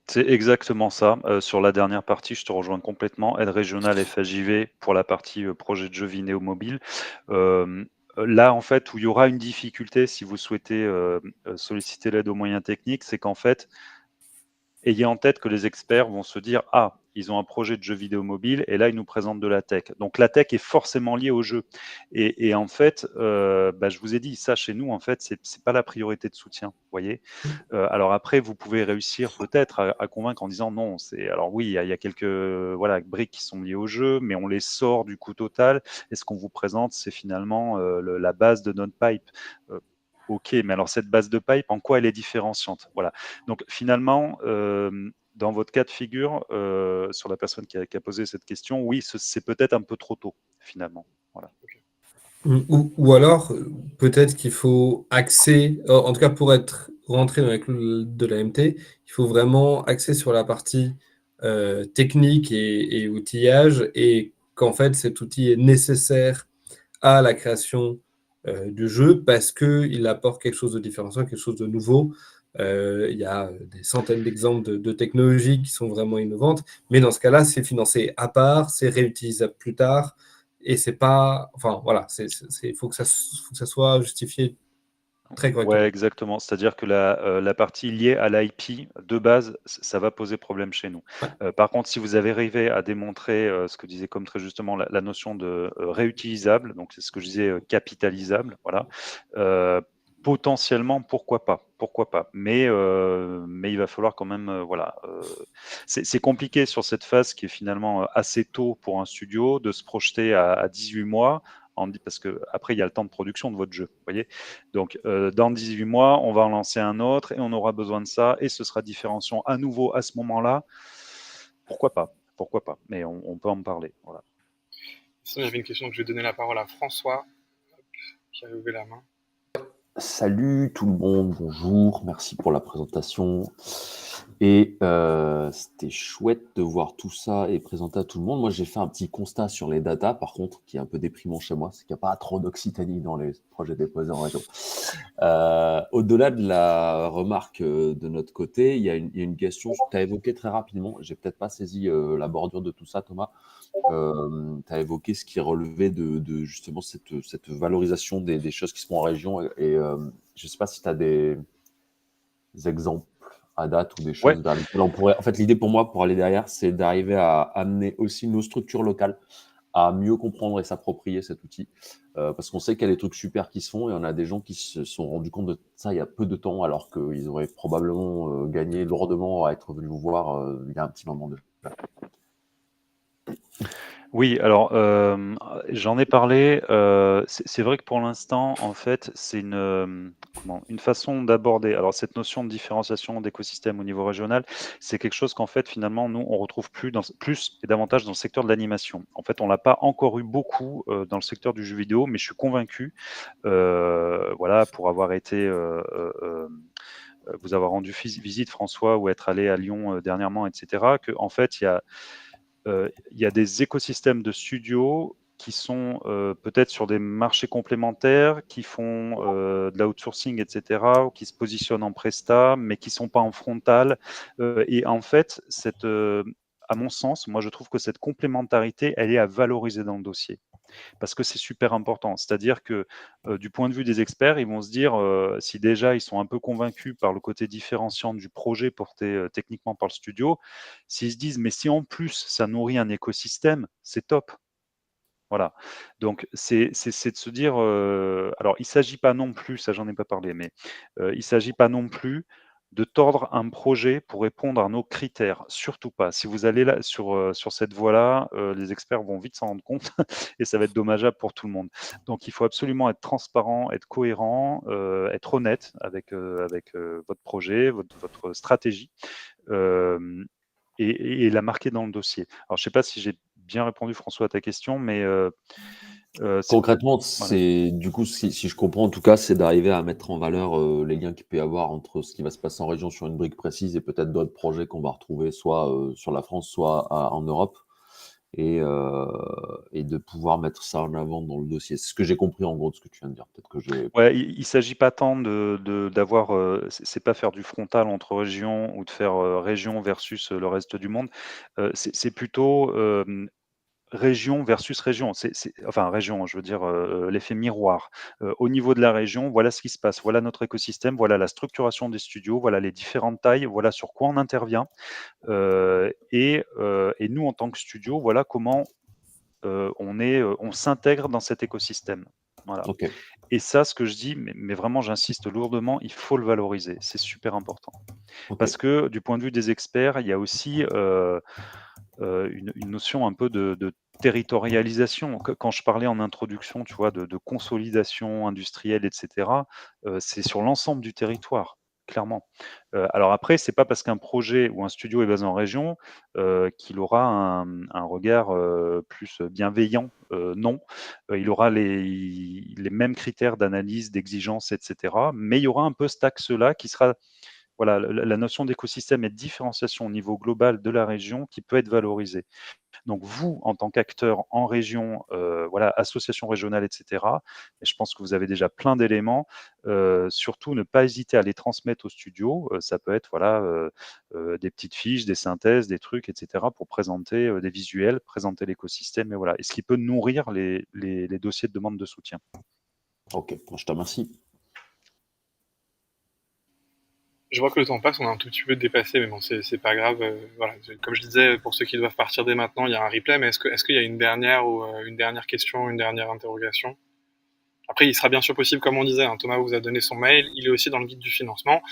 A: C'est exactement ça. Sur la dernière partie, je te rejoins complètement. Aide régionale FAJV pour la partie, projet de jeux vidéo mobile. Là, en fait, où il y aura une difficulté si vous souhaitez, solliciter l'aide aux moyens techniques, c'est qu'en fait, ayez en tête que les experts vont se dire: «Ah, ils ont un projet de jeu vidéo mobile et là, ils nous présentent de la tech». Donc la tech est forcément liée au jeu et en fait, je vous ai dit, ça chez nous, en fait, c'est pas la priorité de soutien, vous voyez? Alors après, vous pouvez réussir peut-être à convaincre en disant: «Non, c'est» alors oui, il y a quelques, voilà, briques qui sont liées au jeu, mais on les sort du coût total et ce qu'on vous présente, c'est finalement, le la base de notre pipe. OK, mais alors cette base de pipe, en quoi elle est différenciante? Voilà. Donc finalement, dans votre cas de figure, sur la personne qui a posé cette question, oui, c'est peut-être un peu trop tôt, finalement. Voilà.
C: Ou alors, peut-être qu'il faut axer, en tout cas pour être rentré dans les clous de l'AMT, il faut vraiment axer sur la partie technique et outillage, et qu'en fait cet outil est nécessaire à la création du jeu parce qu'il apporte quelque chose de différenciant, quelque chose de nouveau. Il y a des centaines d'exemples de technologies qui sont vraiment innovantes, mais dans ce cas-là, c'est financé à part, c'est réutilisable plus tard, et c'est pas, enfin voilà, faut que ça soit justifié très
A: Ouais,
C: correctement.
A: exactement. C'est-à-dire que la partie liée à l'IP, de base, ça va poser problème chez nous.
C: Ouais.
A: Par contre, si vous avez arrivé à démontrer, ce que disait comme très justement la notion de, réutilisable, donc c'est ce que je disais, capitalisable, voilà, heu, potentiellement, pourquoi pas? Pourquoi pas? Mais il va falloir quand même, voilà, c'est compliqué sur cette phase qui est finalement, assez tôt pour un studio de se projeter à 18 mois, parce qu'après il y a le temps de production de votre jeu, vous voyez? Donc, dans 18 mois, on va en lancer un autre et on aura besoin de ça et ce sera différenciant à nouveau à ce moment-là. Pourquoi pas? Pourquoi pas? Mais on peut en parler, voilà.
B: Sinon, il y avait une question, donc je vais donner la parole à François, qui a levé la main.
D: Salut tout le monde, bonjour, merci pour la présentation. Et c'était chouette de voir tout ça et présenter à tout le monde. Moi, j'ai fait un petit constat sur les datas, par contre, qui est un peu déprimant chez moi, c'est qu'il n'y a pas trop d'Occitanie dans les projets déposés en région. Au-delà de la remarque de notre côté, il y a une question que tu as évoquée très rapidement. J'ai peut-être pas saisi la bordure de tout ça, Thomas. Tu as évoqué ce qui relevait de justement cette valorisation des choses qui se font en région. Et je ne sais pas si tu as des exemples à date ou des
A: Ouais,
D: choses vers lesquelles on pourrait. En fait, l'idée pour moi, pour aller derrière, c'est d'arriver à amener aussi nos structures locales à mieux comprendre et s'approprier cet outil. Parce qu'on sait qu'il y a des trucs super qui se font et on a des gens qui se sont rendus compte de ça il y a peu de temps, alors qu'ils auraient probablement gagné lourdement à être venus vous voir il y a un petit moment déjà.
A: oui, alors, j'en ai parlé, c'est vrai que pour l'instant, en fait, c'est une façon d'aborder alors cette notion de différenciation d'écosystème au niveau régional, c'est quelque chose qu'en fait, finalement, nous, on retrouve plus et davantage dans le secteur de l'animation. En fait, on l'a pas encore eu beaucoup, dans le secteur du jeu vidéo, mais je suis convaincu, voilà, pour avoir été, vous avoir rendu visite François ou être allé à Lyon, dernièrement et cetera, qu'en fait, il y a des écosystèmes de studios qui sont, peut-être sur des marchés complémentaires, qui font, de l'outsourcing et cetera, ou qui se positionnent en prestat, mais qui sont pas en frontal, et en fait, à mon sens, moi je trouve que cette complémentarité, elle est à valoriser dans le dossier parce que c'est super important. C'est-à-dire que du point de vue des experts, ils vont se dire, si déjà ils sont un peu convaincus par le côté différenciant du projet porté techniquement par le studio, s'ils se disent, mais si en plus ça nourrit un écosystème, c'est top. Voilà. Donc c'est de se dire, alors il s'agit pas non plus, ça j'en ai pas parlé, mais il s'agit pas non plus de tordre un projet pour répondre à nos critères. Surtout pas. Si vous allez là sur cette voie-là, les experts vont vite s'en rendre compte et ça va être dommageable pour tout le monde. Donc il faut absolument être transparent, être cohérent, être honnête avec votre projet, votre stratégie, hem et la marquer dans le dossier. Alors je sais pas si j'ai bien répondu, François, à ta question, mais c'est
D: Concrètement,
A: voilà.
D: c'est du coup, si je comprends, en tout cas, c'est d'arriver à mettre en valeur les liens qu'il peut y avoir entre ce qui va se passer en région sur une brique précise et peut-être d'autres projets qu'on va retrouver soit sur la France, soit en Europe, et et de pouvoir mettre ça en avant dans le dossier. C'est ce que j'ai compris en gros de ce que tu viens de dire. Peut-être que j'ai.
A: Ouais, il s'agit pas tant d'avoir, c'est pas faire du frontal entre régions ou de faire, région versus, le reste du monde. C'est plutôt, région versus région. Enfin région, je veux dire, l'effet miroir. Au niveau de la région, voilà ce qui se passe, voilà notre écosystème, voilà la structuration des studios, voilà les différentes tailles, voilà sur quoi on intervient, et nous en tant que studio, voilà comment, on s'intègre dans cet écosystème. Voilà.
D: Ok,
A: Et ça, ce que je dis, mais vraiment j'insiste lourdement, il faut le valoriser, c'est super important.
D: ok,
A: Parce que du point de vue des experts, il y a aussi, une notion un peu de territorialisation. Quand je parlais en introduction, tu vois, de consolidation industrielle, et cetera, c'est sur l'ensemble du territoire, clairement. Alors après, c'est pas parce qu'un projet ou un studio est basé en région, qu'il aura un regard, plus bienveillant, non. Il aura les mêmes critères d'analyse, d'exigence, et cetera, mais il y aura un peu cet axe-là qui sera, voilà, la notion d'écosystème et de différenciation au niveau global de la région qui peut être valorisée. Donc vous, en tant qu'acteur en région, voilà, association régionale, et cetera, et je pense que vous avez déjà plein d'éléments. Surtout ne pas hésiter à les transmettre au studio. Ça peut être, voilà, des petites fiches, des synthèses, des trucs, et cetera, pour présenter, des visuels, présenter l'écosystème, et voilà, et ce qui peut nourrir les dossiers de demande de soutien.
D: ok. Moi, je te remercie.
B: Je vois que le temps passe, on a un tout petit peu dépassé, mais bon, c'est pas grave. Voilà. Comme je disais, pour ceux qui doivent partir dès maintenant, il y a un replay, mais est-ce qu'il y a une dernière ou une dernière question, une dernière interrogation? Après, il sera bien sûr possible, comme on disait, hein, Thomas vous a donné son mail, il est aussi dans le guide du financement.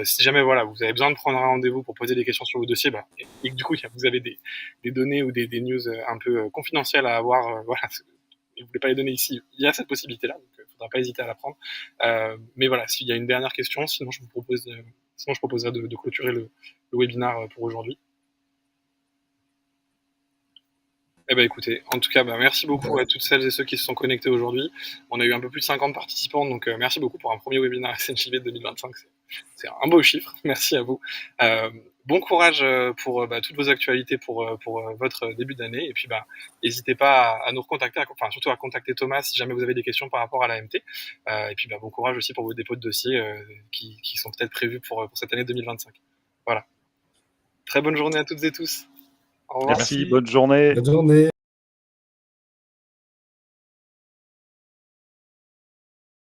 B: Si jamais voilà, vous avez besoin de prendre un rendez-vous pour poser des questions sur vos dossiers, bah, et que du coup vous avez des données ou des news un peu confidentielles à avoir, voilà, et vous ne voulez pas les donner ici, il y a cette possibilité-là, donc il ne faudra pas hésiter à la prendre. Mais voilà, s'il y a une dernière question, sinon je proposerai de clôturer le webinaire pour aujourd'hui. Eh ben écoutez, en tout cas, bah, merci beaucoup à toutes celles et ceux qui se sont connectés aujourd'hui. On a eu un peu plus de 50 participants, donc merci beaucoup pour un premier webinaire SNJV de 2025. C'est un beau chiffre, merci à vous. Bon courage pour bah, toutes vos actualités pour votre début d'année. Et puis, bah, n'hésitez pas à nous recontacter, enfin surtout à contacter Thomas si jamais vous avez des questions par rapport à l'AMT. Et puis, bah, bon courage aussi pour vos dépôts de dossiers qui sont peut-être prévus pour cette année 2025. Voilà. Très bonne journée à toutes et tous. Au revoir.
A: Merci,
C: Merci.
A: bonne journée.
C: Bonne journée.